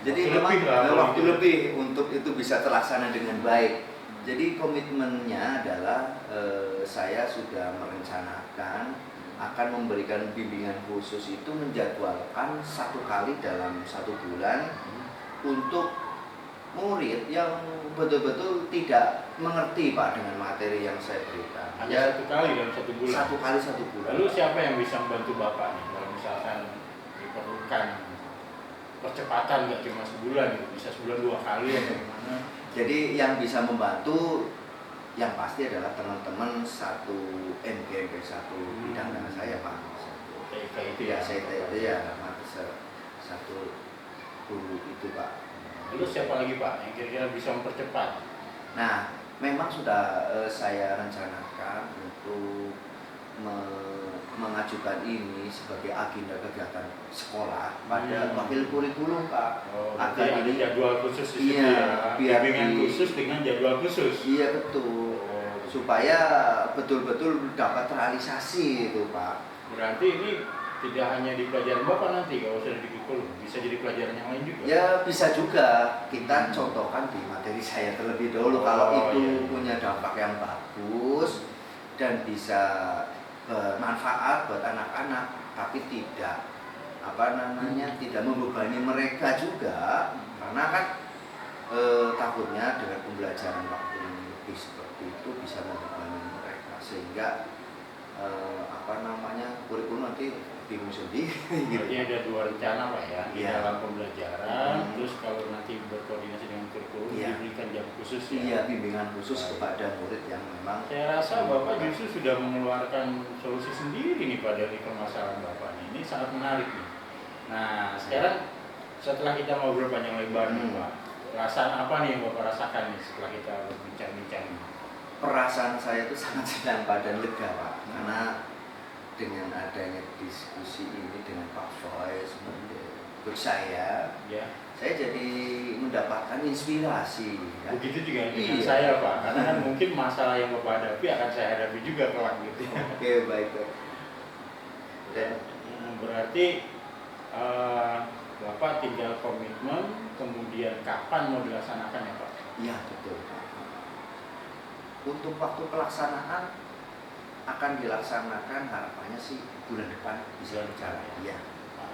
Jadi Waktu memang lebih lah, waktu gitu. lebih untuk itu bisa terlaksana dengan baik. Jadi komitmennya adalah saya sudah merencanakan akan memberikan bimbingan khusus itu menjadwalkan 1 kali dalam 1 bulan untuk murid yang betul-betul tidak mengerti Pak dengan materi yang saya berikan. Hanya 1 kali dalam 1 bulan. 1 kali 1 bulan. Lalu siapa yang bisa membantu Bapak nih kalau misalkan diperlukan percepatan nggak cuma sebulan gitu, bisa sebulan 2 kali atau gimana? Jadi yang bisa membantu yang pasti adalah teman-teman satu MGMP satu bidang dengan saya Pak. TK itu Ya saya itu ya satu guru itu Pak. Lalu siapa lagi Pak yang kira-kira bisa mempercepat? Nah memang sudah saya rencanakan untuk mengajukan ini sebagai agenda kegiatan sekolah pada wakil kurikulum Pak. Oh, Agar berarti ada ini- jadwal khusus di situ Iya, ya. biar Bimbingan di- khusus dengan jadwal khusus. Iya betul. Oh, supaya betul-betul dapat realisasi itu Pak. Berarti ini tidak hanya di pelajaran Bapak nanti kalau sudah di kurikulum, bisa jadi pelajaran yang lain juga. Ya bisa juga kita contohkan di materi saya terlebih dahulu kalau itu punya dampak yang bagus dan bisa bermanfaat buat anak-anak, tapi tidak tidak membebani mereka juga, karena kan takutnya dengan pembelajaran waktu yang lebih seperti itu bisa membebani mereka sehingga kurikulum nanti bingung sendiri. Berarti ada dua rencana Pak ya, di Iya. dalam pembelajaran, terus kalau nanti berkoordinasi dengan kurikulum Iya. diberikan jam khusus ya. Iya, bimbingan khusus kepada murid yang memang Saya rasa Bapak justru sudah mengeluarkan solusi sendiri nih Pak dari permasalahan Bapak nih. Ini sangat menarik nih. Nah sekarang setelah kita ngobrol panjang lebar nih Pak, perasaan apa nih yang Bapak rasakan nih setelah kita berbincang-bincang ini? perasaan saya itu sangat senang dan lega Pak, karena dengan adanya diskusi ini dengan Pak Foy menurut saya Ya, jadi mendapatkan inspirasi ya. begitu juga dengan Iya. saya Pak, karena kan mungkin masalah yang Bapak hadapi akan saya hadapi juga kelak gitu ya. Oke, baik. Dan Berarti Bapak tinggal komitmen, kemudian kapan mau dilaksanakan ya Pak? iya betul Pak. Untuk waktu pelaksanaan akan dilaksanakan harapannya sih bulan depan bisa berjalan. Iya. Nah,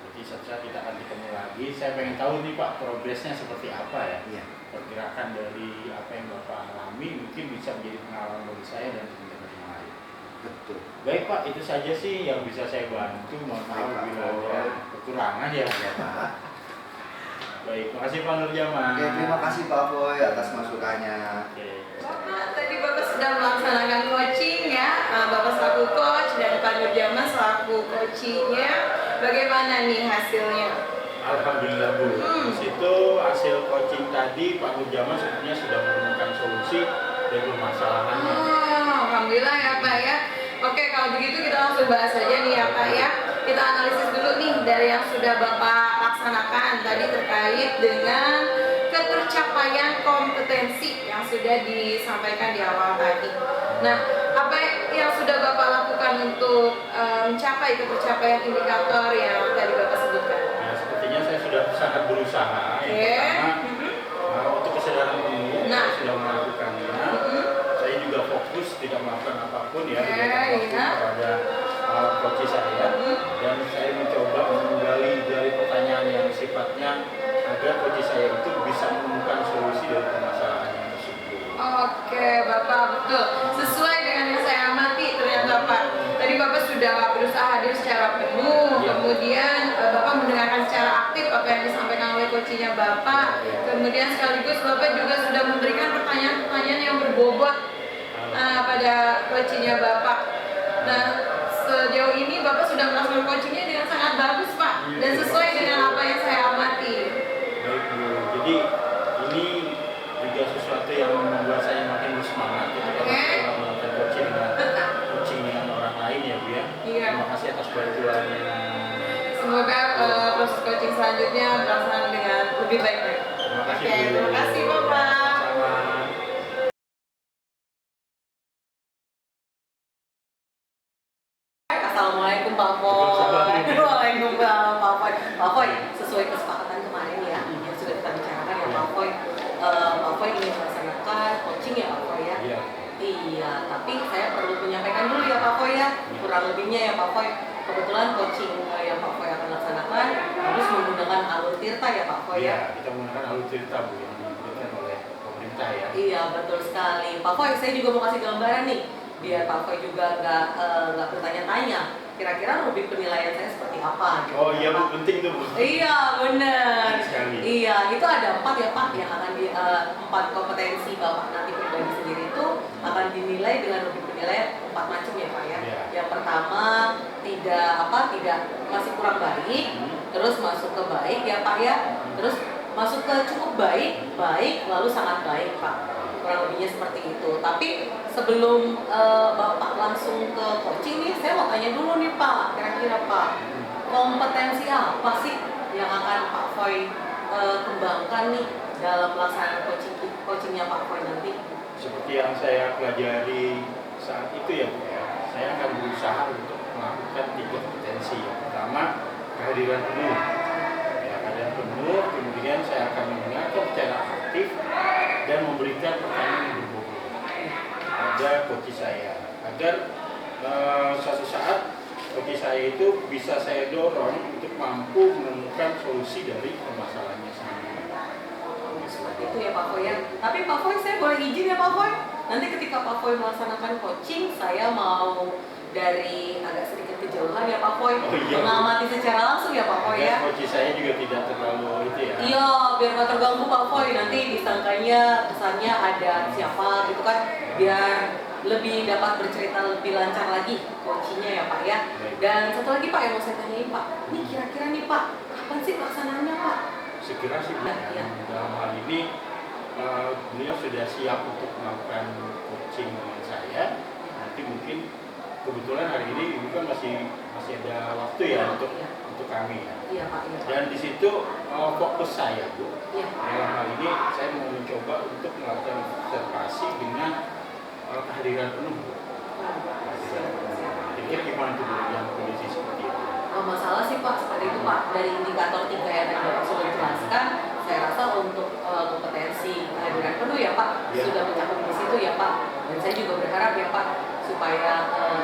jadi suatu saat kita akan ketemu lagi. Saya pengen tahu nih Pak progresnya seperti apa ya. Iya. Pergerakan dari apa yang Bapak alami mungkin bisa menjadi pengalaman bagi saya dan teman-teman yang lain. Betul. Baik Pak, itu saja sih yang bisa saya bantu. Mohon maaf Baik, Pak. bila ada kekurangan ya. Ya Pak. Baik, makasih Pak Nurjaman. Oke, terima kasih Pak Boy atas masukannya. Oke. Bapak, tadi Bapak sedang melaksanakan coaching ya, Bapak selaku coach dan Pak Nurjaman selaku coachingnya. Bagaimana nih hasilnya? Alhamdulillah Bu. Di situ hasil coaching tadi Pak Nurjaman sebenarnya sudah menemukan solusi dari permasalahannya. Alhamdulillah ya Pak ya. Oke, kalau begitu kita langsung bahas aja nih ya Pak ya. Kita analisis dulu nih dari yang sudah Bapak laksanakan tadi terkait dengan ketercapaian kompetensi yang sudah disampaikan di awal tadi. Nah, apa yang sudah Bapak lakukan untuk mencapai ketercapaian indikator yang tadi Bapak sebutkan? Nah, sepertinya saya sudah sangat berusaha. Oke. Yang pertama, untuk kesadaran penuh, Nah. saya sudah melakukannya. Saya juga fokus tidak melakukan apapun ya, Oke, tidak fokus iya. kepada coach saya. Dan saya mencoba menggali dari pertanyaan yang sifatnya agar coach saya itu bisa menemukan solusi dari permasalahan yang tersebut. Oke, Bapak betul. Sesuai dengan yang saya amati ternyata Pak. Tadi Bapak sudah berusaha hadir secara penuh, Iya. kemudian Bapak mendengarkan secara aktif apa yang disampaikan oleh coachingnya Bapak. Kemudian sekaligus Bapak juga sudah memberikan pertanyaan-pertanyaan yang berbobot pada coachingnya Bapak. Nah, sejauh ini Bapak sudah melakukan coachingnya dengan sangat bagus Pak, dan sesuai dengan apa yang saya amati. Baik Bu, jadi ini juga sesuatu yang membuat saya makin bersemangat ketika Oke. melakukan coaching dengan orang lain ya Bu ya. Iya. Terima kasih atas bantuannya. Semoga proses coaching selanjutnya berlangsung dengan lebih baik lagi. Terima kasih Oke, Bu. terima kasih Bapak. Sama. Assalamualaikum Pak Foy. Waalaikumsalam Pak Foy. Pak Foy, sesuai kesepakatan kemarin ya, yang sudah kita bicarakan ya Pak Foy. Pak Foy ingin melaksanakan coaching ya Pak Foy ya. Iya. Iya, tapi saya perlu menyampaikan dulu ya Pak Foy ya, kurang lebihnya ya Pak Foy. Kebetulan coaching yang Pak Foy akan laksanakan harus menggunakan alur tirta ya Pak Foy Iya, ya. kita menggunakan alur cerita Bu yang diberikan oleh pemerintah ya. Iya betul sekali. Pak Foy, saya juga mau kasih gambaran nih, biar Pak Foy juga nggak bertanya-tanya. Kira-kira rubrik penilaian saya seperti apa? Gitu, Oh iya Bu, Pak. penting tuh Bu. Iya benar. Penting sekali. Iya, itu ada 4 ya Pak yang akan 4 kompetensi Bapak nanti pribadi sendiri itu akan dinilai dengan rubrik penilaian 4 macam ya Pak ya. Iya. Yang pertama tidak masih kurang baik, terus masuk ke baik ya Pak ya, terus masuk ke cukup baik, lalu sangat baik Pak. Kurang lebihnya seperti itu. Tapi sebelum Bapak langsung ke coaching nih, saya mau tanya dulu nih Pak, kira-kira Pak, kompetensi apa sih yang akan Pak Foy kembangkan nih dalam pelaksanaan coachingnya Pak Foy nanti? seperti yang saya pelajari saat itu ya Bu ya, saya akan berusaha untuk melakukan 3 kompetensi. Yang pertama, kehadiran penuh. Ya, kehadiran penuh, kemudian saya akan mendengarkan secara aktif dan memberikan pertanyaan yang berbobot pada coach saya agar suatu saat coach saya itu bisa saya dorong untuk mampu menemukan solusi dari permasalahannya sendiri. Itu ya Pak Foy ya. Tapi Pak Foy, saya boleh izin ya Pak Foy? Nanti ketika Pak Foy melaksanakan coaching, saya mau dari agak sedikit kejauhan ya Pak Foy, Oh, iya. mengamati secara langsung ya Pak Foy ya. Agar coach saya juga tidak terlalu itu ya. Iya, biar nggak terganggu Pak Foy, nanti disangkanya kesannya ada siapa gitu kan, biar lebih dapat bercerita lebih lancar lagi coachingnya ya Pak ya. Dan satu lagi Pak yang mau saya tanyain Pak, ini kira-kira nih Pak, kapan sih pelaksanaannya Pak? Segera sih Bu. Ya. Dalam hal ini beliau sudah siap untuk melakukan coaching dengan saya. Nanti mungkin kebetulan hari ini Ibu kan masih ada waktu ya untuk kami ya. Iya Pak, iya Pak. Dan di situ fokus saya Bu. Iya. Dalam hal ini saya mau mencoba untuk melakukan observasi dengan kehadiran penuh Bu. Kira-kira gimana tuh Bu yang kondisi seperti itu? Masalah sih Pak seperti itu Pak, dari indikator 3 yang tadi Bapak sudah jelaskan, saya rasa untuk kompetensi kehadiran penuh ya Pak Ya. sudah mencakup di situ ya Pak. Dan saya juga berharap ya Pak supaya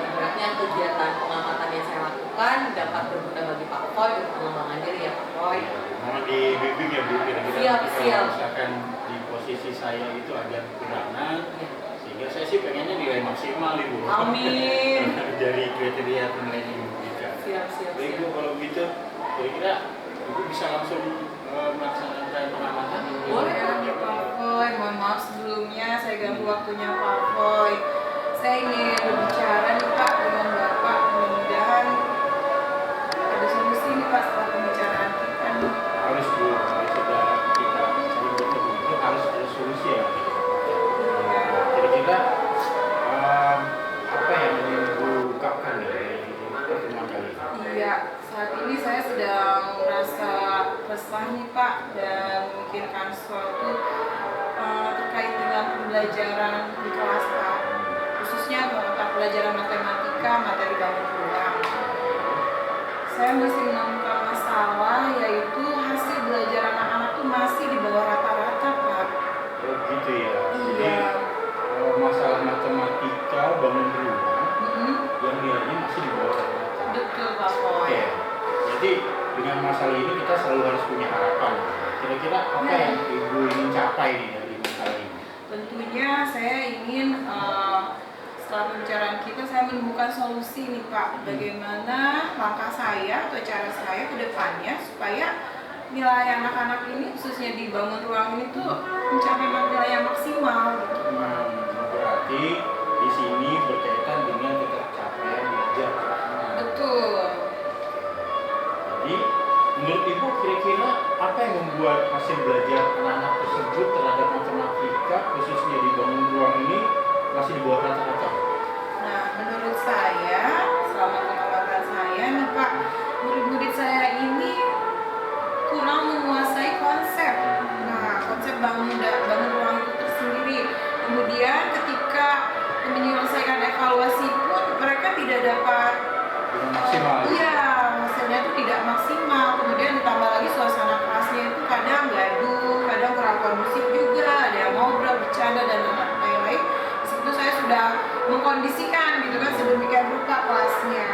ibaratnya kegiatan pengamatan yang saya lakukan dapat berguna bagi Pak Foy untuk pengembangan diri ya Pak Foy. Mohon dibimbing ya Bu, kira-kira Siap, nanti siap. kalau misalkan di posisi saya itu ada kekurangan, Ya. sehingga saya sih pengennya nilai maksimal nih Bu. Amin. Dari kriteria penilaian Ibu kita. Siap. Baik Bu, kalau begitu kira-kira Ibu bisa langsung melaksanakan pengamatan? Boleh. Ya Pak Foy, mohon maaf sebelumnya saya ganggu waktunya Pak Foy. Saya ingin berbicara nih Pak dengan Bapak, mudah-mudahan ada solusi nih Pak setelah pembicaraan kita nih. Harus Bu, kalau sudah kita saling bertemu itu harus ada solusi ya. Kira-kira apa yang ingin Ibu ungkapkan nih dari pertemuan kali ini? Iya, saat ini saya sedang merasa resah nih Pak dan memikirkan sesuatu terkait dengan pembelajaran di kelas Pak, khususnya mata pelajaran matematika materi bangun ruang. Saya masih menemukan masalah yaitu hasil belajar anak-anak itu masih di bawah rata-rata Pak. Oh gitu ya. Jadi Iya. masalah matematika bangun rumah Mm-mm. yang nilainya masih di bawah rata-rata. Betul Pak Foy. Oke. Jadi dengan masalah ini kita selalu harus punya harapan. Kira-kira apa yang Ibu ingin capai nih dari masalah ini? Tentunya saya ingin setelah pembicaraan kita saya menemukan solusi nih Pak. Bagaimana langkah saya atau cara saya ke depannya supaya nilai anak-anak ini khususnya di bangun ruang ini tuh mencapai nilai yang maksimal gitu Pak. Berarti di sini berkaitan dengan tercapaian belajar anak-anak. Betul. Jadi menurut Ibu kira-kira apa yang membuat hasil belajar anak-anak tersebut terhadap matematika khususnya di bangun ruang ini masih di bawah rata-rata? Nah, menurut saya selama pengamatan saya nih Pak, murid-murid saya ini kurang menguasai konsep. Nah, konsep bangun ruang itu tersendiri. Kemudian ketika menyelesaikan evaluasi pun mereka tidak dapat Dengan maksimal. iya, hasilnya itu tidak maksimal. Kemudian ditambah lagi suasana kelasnya itu kadang gaduh, kadang kurang kondusif juga, ada yang ngobrol, bercanda dan lain-lain. Di situ saya sudah mengkondisikan gitu kan sedemikian rupa kelasnya.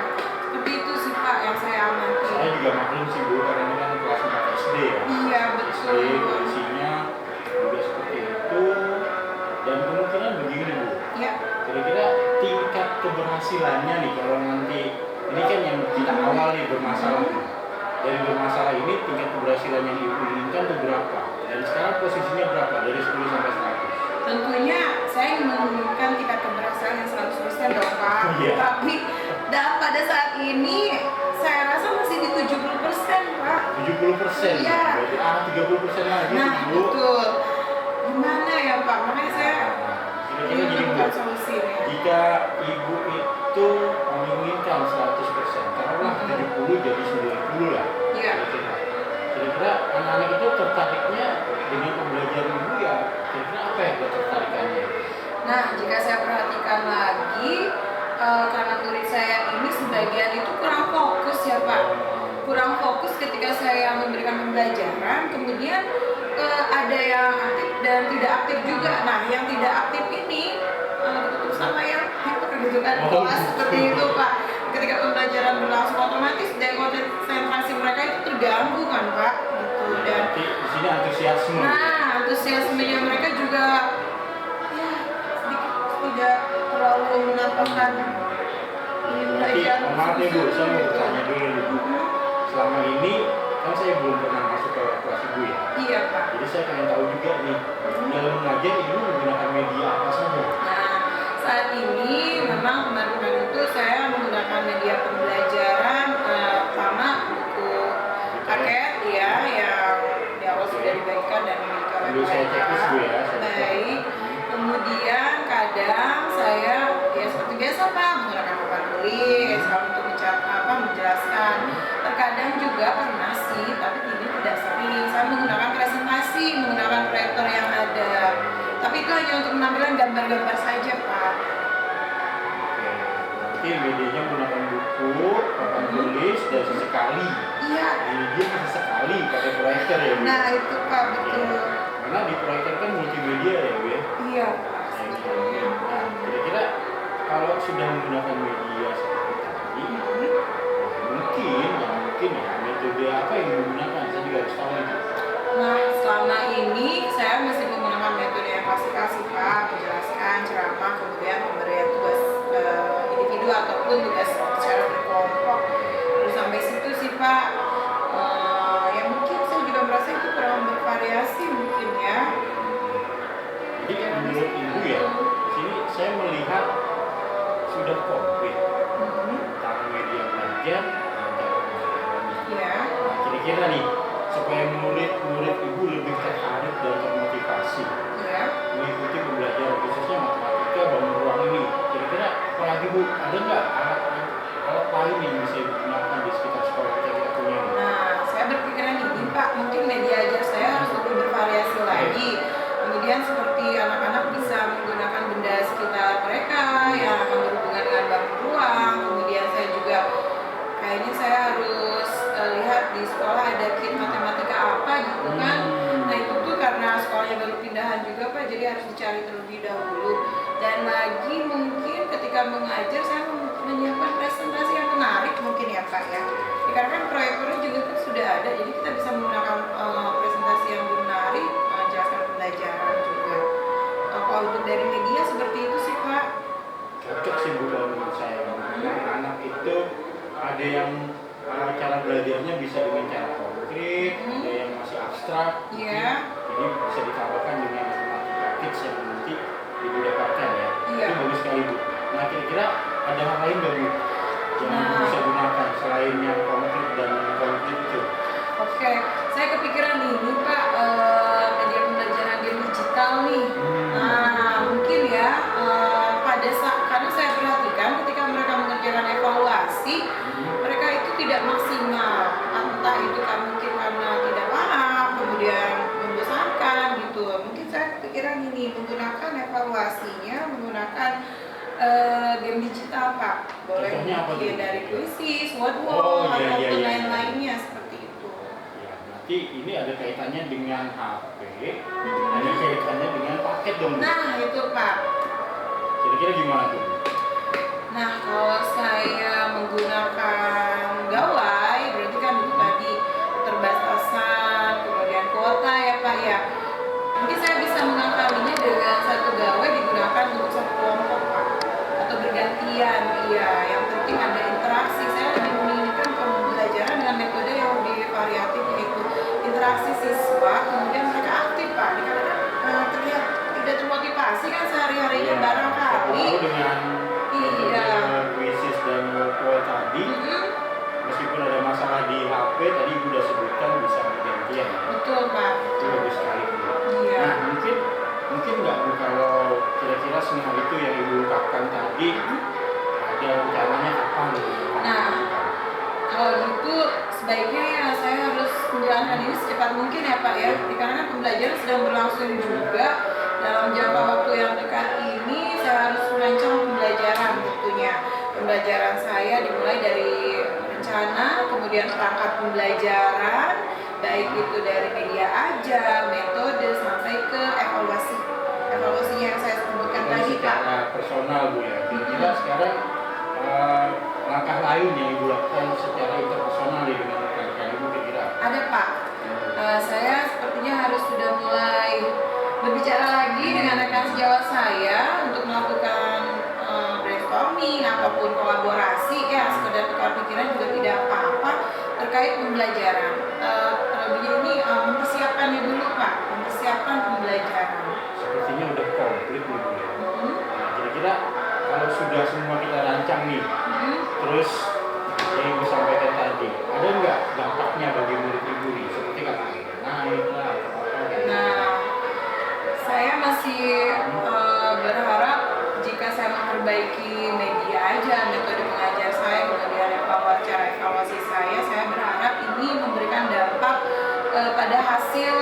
Seperti itu sih Pak yang saya amati. Saya juga maklum sih Bu, karena ini kan kelas 4 SD ya. Iya SD betul. kondisinya juga seperti itu. Dan kemungkinan begini Bu, Ya, kira-kira tingkat keberhasilannya nih kalau nanti ini kan yang kita awal nih bermasalah nih. Dari bermasalah ini tingkat keberhasilan yang Ibu inginkan itu berapa? Dan sekarang posisinya berapa dari 10 sampai 100? tentunya saya ingin menginginkan tingkat keberhasilan yang 100% dong Pak. Iya. Tapi pada saat ini saya rasa masih di 70% Pak. 70%? Iya. Berarti 30% lagi Nah Bu. betul. Gimana ya Pak? Makanya saya Kira-kira ingin gini Bu, menemukan solusinya. jika Ibu itu menginginkan 100%, taruhlah 70 jadi 90 lah. Iya. Kira-kira anak-anak itu tertariknya dengan pembelajaran Ibu ya, kira-kira apa ya ketertarikannya? karena murid saya ini sebagian itu kurang fokus ya Pak, kurang fokus ketika saya memberikan pembelajaran, kemudian ada yang aktif dan tidak aktif juga. Nah yang tidak aktif ini tertutup sama yang aktif gitu kan, kelas seperti itu Pak. Ketika pembelajaran berlangsung otomatis dan konsentrasi mereka itu terganggu kan Pak gitu. Dan Berarti di sini antusiasme. nah antusiasmenya mereka juga ya sedikit tidak terlalu menampakkan ini Berarti, belajar. maaf ya Bu, saya mau bertanya dulu nih Bu. Selama ini kan saya belum pernah masuk ke kelas Ibu ya. Iya Pak. Jadi saya pengen tahu juga nih, dalam mengajar Ibu menggunakan media apa saja? Nah, saat ini memang kemarin itu saya menggunakan media pembelajaran pertama buku paket ya yang di awal sudah dibagikan dan dimiliki oleh Dulu saya cek Bu ya. saya cek. Baik. Kemudian kadang saya ya seperti biasa Pak menggunakan papan tulis untuk menjelaskan. Terkadang juga pernah sih, tapi ini tidak sering. Saya menggunakan presentasi, menggunakan proyektor yang ada. Tapi itu hanya untuk menampilkan gambar-gambar saja Pak. Oke, berarti medianya menggunakan buku, papan tulis, dan sesekali. Iya. Ini dia sesekali pakai proyektor ya Bu. Nah itu Pak betul. Karena di proyektor kan multimedia ya Bu ya. Iya Pak. Nah, kira-kira kalau sudah menggunakan media seperti tadi, mungkin ya metode apa yang digunakan? Saya juga harus tahu nih. Nah, selama ini saya masih menggunakan metode yang klasik Pak, menjelaskan ceramah, kemudian pemberian tugas individu ataupun tugas secara berkelompok. Terus sampai situ sih Pak, ya mungkin saya juga merasa itu kurang bervariasi mungkin ya. Jadi menurut Ibu ya, di sini saya melihat sudah komplit antara media belajar dan cara pembelajaran. Ya, Nah, kira-kira nih supaya murid-murid Ibu lebih tertarik dan termotivasi ya. mengikuti pembelajaran khususnya matematika bangun ruang ini, kira-kira apalagi Bu, ada nggak alat lain yang bisa Ibu gunakan di sekitar sekolah kita punya? Nah, saya berpikiran ini Pak, mungkin media ajar saya harus lebih bervariasi lagi. Kemudian seperti anak-anak bisa menggunakan benda sekitar mereka yang berhubungan dengan bangun ruang. Kemudian saya juga kayaknya saya harus lihat di sekolah ada kit matematika apa gitu kan. Nah itu tuh karena sekolahnya baru pindahan juga Pak, jadi harus dicari terlebih dahulu. Dan lagi mungkin ketika mengajar saya menyiapkan presentasi yang menarik mungkin ya Pak ya. Karena kan proyektornya juga kan sudah ada, jadi kita bisa menggunakan presentasi yang menarik, menjelaskan pembelajaran juga. Kalau untuk dari media seperti itu sih Pak. Cocok sih Bu kalau menurut saya. Anak itu ada yang cara belajarnya bisa dengan cara konkret, ada yang masih abstrak. Iya. Jadi bisa ditambahkan dengan matematika kids yang nanti Ibu dapatkan ya. Iya. Itu bagus sekali Bu. Nah kira-kira ada hal lain nggak Bu yang Nah. bisa gunakan selain yang konkret dan non konkret itu? Oke, saya kepikiran ini Pak, media pembelajaran game digital nih. Nah, mungkin ya pada saat karena saya perhatikan ketika mereka mengerjakan evaluasi, mereka itu tidak maksimal. Entah itu kan mungkin karena tidak paham, kemudian membosankan gitu. Mungkin saya kepikiran ini menggunakan evaluasinya menggunakan game digital Pak. Boleh Contohnya apa mungkin tuh? dari kuisis, word Oh, wall, iya, iya, ataupun iya. lain-lainnya seperti itu. Ya, berarti ini ada kaitannya dengan HP, ada kaitannya dengan paket dong Bu. Nah itu Pak. Kira-kira gimana tuh? Nah kalau saya menggunakan gawai berarti kan itu tadi keterbatasan, kemudian kuota ya Pak ya. Mungkin saya bisa mengakalinya dengan satu gawai digunakan untuk satu kelompok Pak, atau bergantian. Iya, yang penting ada interaksi. Saya lebih menginginkan pembelajaran dengan metode yang lebih variatif yaitu interaksi siswa, kemudian mereka aktif Pak. Dikarenakan terlihat tidak termotivasi kan sehari-harinya barangkali. Lalu dengan Iya. kuisis dan word tadi, meskipun ada masalah di HP, tadi Ibu sudah sebutkan bisa bergantian. Betul Pak. Itu bagus sekali Bu. Iya. Nah mungkin nggak Bu kalau kira-kira semua itu yang Ibu ungkapkan tadi ada rencananya kapan Bu? Nah, kalau gitu sebaiknya ya saya harus menjalankan ini secepat mungkin ya Pak ya. Dikarenakan pembelajaran sedang berlangsung juga. Dalam jangka waktu yang dekat ini saya harus merancang pembelajaran tentunya. pembelajaran saya dimulai dari rencana, kemudian perangkat pembelajaran, baik itu dari media ajar, metode, sampai ke evaluasi. Evaluasinya yang saya sebutkan Dan tadi, Pak. secara personal Bu ya, kira-kira sekarang langkah lain yang Ibu lakukan secara interpersonal nih dengan rekan-rekan Ibu kira-kira? Ada, Pak. Saya sepertinya harus sudah mulai berbicara lagi dengan rekan sejawat saya untuk melakukan brainstorming ataupun kolaborasi, ya sekedar tukar pikiran juga tidak apa-apa terkait pembelajaran. Terlebihnya ini mempersiapkannya dulu, Pak, mempersiapkan pembelajaran. Sepertinya udah komplit nih Bu ya. Mhm. Nah, kira-kira kalau sudah semua kita rancang nih, Mhm. terus yang Ibu sampaikan tadi, ada nggak dampaknya bagi murid Ibu nih? Seperti kata naik lah atau apa gitu. Nah, saya masih berharap jika saya memperbaiki media aja, metode mengajar saya, kemudian cara evaluasi saya berharap ini memberikan dampak pada hasil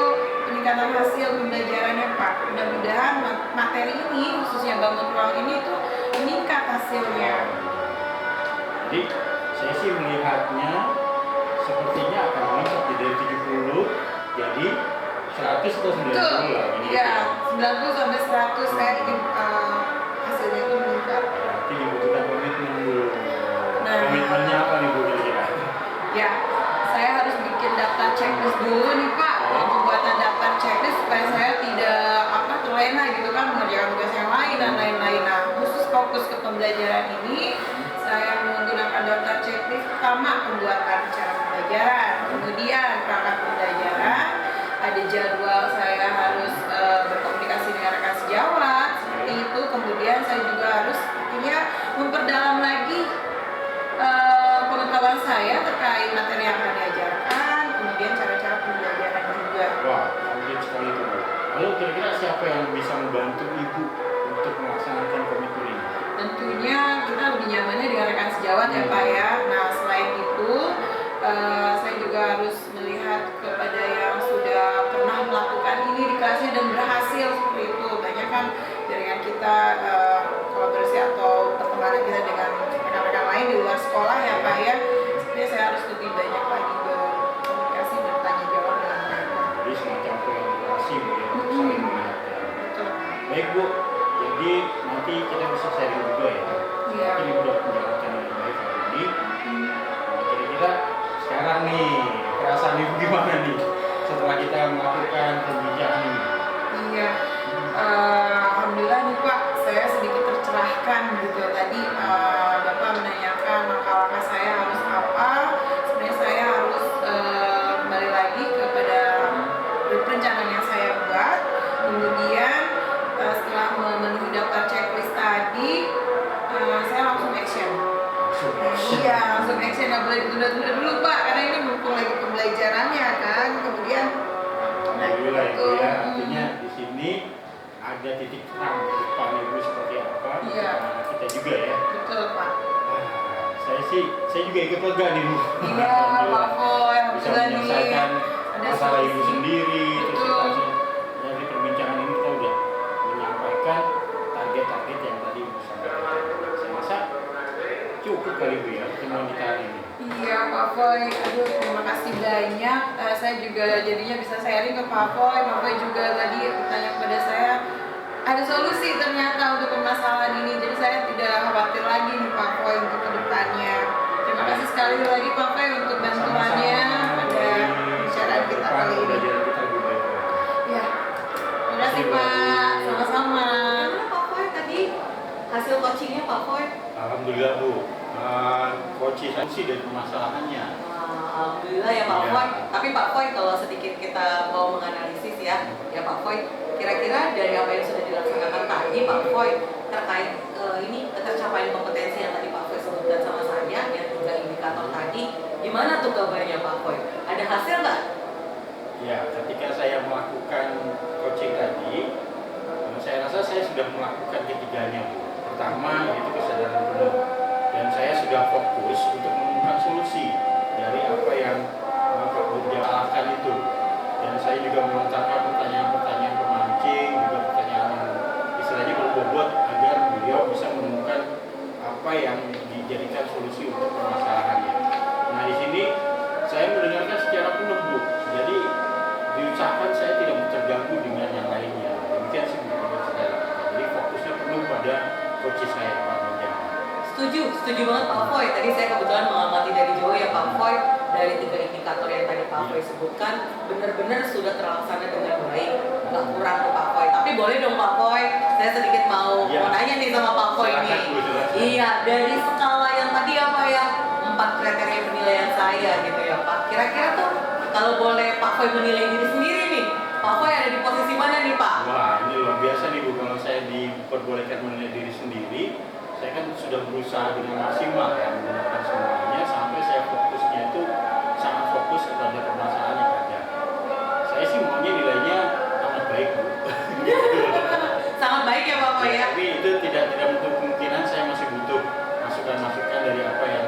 peningkatan hasil pembelajarannya, Pak. Mudah-mudahan materi ini, khususnya bangun ruang ini tuh meningkat hasilnya. Jadi saya sih melihatnya sepertinya akan meningkat dari 70 jadi 100 atau 90 Betul, lah ini. iya, 90 sampai 100 saya ingin hasilnya itu meningkat. Berarti dibutuhkan komitmen dulu. Nah. Komitmennya apa nih Bu kira-kira? Ya, saya harus bikin daftar checklist dulu nih, Pak. Pembuatan daftar checklist supaya saya tidak terlena gitu kan mengerjakan tugas yang lain dan lain-lain. Nah, khusus fokus ke pembelajaran ini, saya menggunakan daftar checklist. Pertama, pembuatan cara pembelajaran, kemudian perangkat pembelajaran, ada jadwal saya harus berkomunikasi dengan rekan sejawat seperti itu. Kemudian saya juga harus memperdalam lagi pengetahuan saya terkait materi yang akan diajarkan, kemudian cara-cara pembelajaran juga. Wah, mungkin sekali itu Bu. Lalu kira-kira siapa yang bisa membantu Ibu untuk melaksanakan komitmen ini? Tentunya kita lebih nyamannya dengan rekan sejawat ya, Pak ya. Nah, selain itu saya juga harus melihat kepada yang sudah pernah melakukan ini di kelasnya dan berhasil seperti itu. Banyak kan jaringan kita kolaborasi atau pertemanan kita dengan rekan-rekan lain di luar sekolah ya, Pak ya. Sebenarnya saya harus lebih banyak lagi berkomunikasi dan bertanya jawab dengan mereka. Jadi semacam kolaborasi Bu ya, untuk saling mengingatkan. Betul. Baik Bu, jadi nanti kita bisa sharing juga ya. Iya. Mungkin Ibu udah menjalankan dengan baik hari ini. Nah, kira-kira sekarang nih perasaan Ibu gimana nih setelah kita melakukan perbincangan ini? Iya, alhamdulillah nih Pak, saya sedikit tercerahkan gitu. Tadi Bapak menanyakan langkah-langkah saya harus apa. Sebenarnya saya harus kembali lagi kepada perencanaan yang saya buat. Kemudian setelah memenuhi daftar checklist tadi, saya langsung action. Iya, langsung action, nggak boleh ditunda-tunda dulu Pak, karena ini mumpung lagi pembelajarannya kan. Kemudian Alhamdulillah Ibu ya, artinya di sini ada titik terang di depan Ibu seperti apa, Iya. bagaimana kita juga ya. Betul Pak. Saya juga ikut lega nih Bu. Iya, Alhamdulillah. Pak Boy, Bisa alhamdulillah nih. menyelesaikan Ada masalah Ibu solusi. sendiri, terus Betul. kita dari perbincangan ini kita udah menyampaikan target-target yang tadi Ibu sampaikan. Saya rasa cukup kali Bu ya pertemuan kita hari ini. Iya Pak Boy, aduh terima kasih banyak. Saya juga jadinya bisa sharing ke Pak Boy. Pak Boy juga tadi bertanya kepada saya, ada solusi ternyata untuk permasalahan ini. Jadi saya tidak khawatir lagi nih Pak Boy untuk kedepannya. Terima kasih sekali lagi Pak Boy untuk bantuannya pada pembicaraan kita kali ini. Pembelajaran kita lebih baik. Ya, terima kasih Pak. Sama-sama. Gimana Pak Foy tadi hasil coachingnya Pak Foy? Alhamdulillah Bu, coach solusi dari permasalahannya. Alhamdulillah ya Pak Iya. Foy. Tapi Pak Foy kalau sedikit kita mau menganalisis ya Pak Foy, kira-kira dari apa yang sudah dilaksanakan tadi Pak Foy terkait ini tercapaian kompetensi yang tadi Pak Foy sebutkan sama saya, yang 3 indikator tadi, gimana tuh kabarnya Pak Foy? Ada hasil nggak? Ya, ketika saya melakukan coaching tadi, saya rasa saya sudah melakukan ketiganya Bu. Pertama yaitu kesadaran penuh, dan saya sudah fokus untuk menemukan solusi dari apa yang Pak Burja alahkan itu. Dan saya juga melontarkan pertanyaan-pertanyaan pemancing, juga pertanyaan yang istilahnya berbobot agar beliau bisa menemukan apa yang dijadikan setuju banget Pak Foy. Tadi saya kebetulan mengamati dari jauh ya Pak Foy. Dari 3 indikator yang tadi Pak Foy sebutkan, benar-benar sudah terlaksana dengan baik, nggak kurang tuh Pak Foy. Tapi boleh dong Pak Foy, saya sedikit mau nanya nih sama Pak Foy Silakan, nih. Bu, silakan. Iya, dari skala yang tadi apa ya, 4 kriteria penilaian saya gitu ya Pak. Kira-kira tuh kalau boleh Pak Foy menilai diri sendiri nih, Pak Foy ada di posisi mana nih Pak? Wah, ini luar biasa nih Bu, kalau saya diperbolehkan menilai diri sendiri, saya kan sudah berusaha dengan maksimal ya, menggunakan semuanya sampai saya fokusnya itu sangat fokus kepada permasalahan yang ada. Saya sih maunya nilainya amat baik Bu. Sangat baik ya Pak Foy ya. Tapi itu tidak menutup kemungkinan saya masih butuh masukan-masukan dari apa yang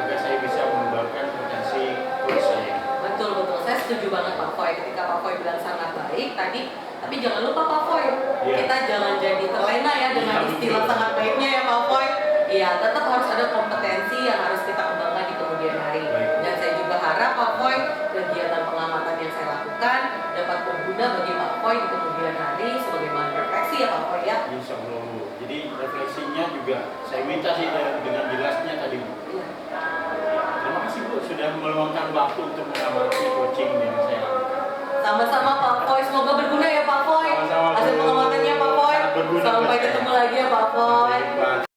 agar saya bisa mengembangkan potensi coach saya. Betul, saya setuju banget Pak Foy ketika Pak Foy bilang sangat baik tadi. Tapi jangan lupa Pak Foy, kita jangan jadi terlena ya dengan istilah sangat baiknya ya Pak Foy. Iya, tetap harus ada kompetensi yang harus kita kembangkan di kemudian hari. Dan saya juga harap Pak Foy, kegiatan pengamatan yang saya lakukan dapat berguna bagi Pak Foy di kemudian hari sebagaimana refleksi ya Pak Foy ya. Insya Allah Bu. Jadi refleksinya juga saya minta sih dengan jelasnya tadi Bu. Iya. Terima kasih Bu sudah meluangkan waktu untuk mengamati coaching yang saya lakukan. Sama-sama Pak Foy, semoga berguna ya Pak Foy. Sama-sama, Bu. Hasil pengamatannya Pak Foy. Sangat berguna buat Sampai saya. ketemu lagi ya Pak Foy. Sampai jumpa.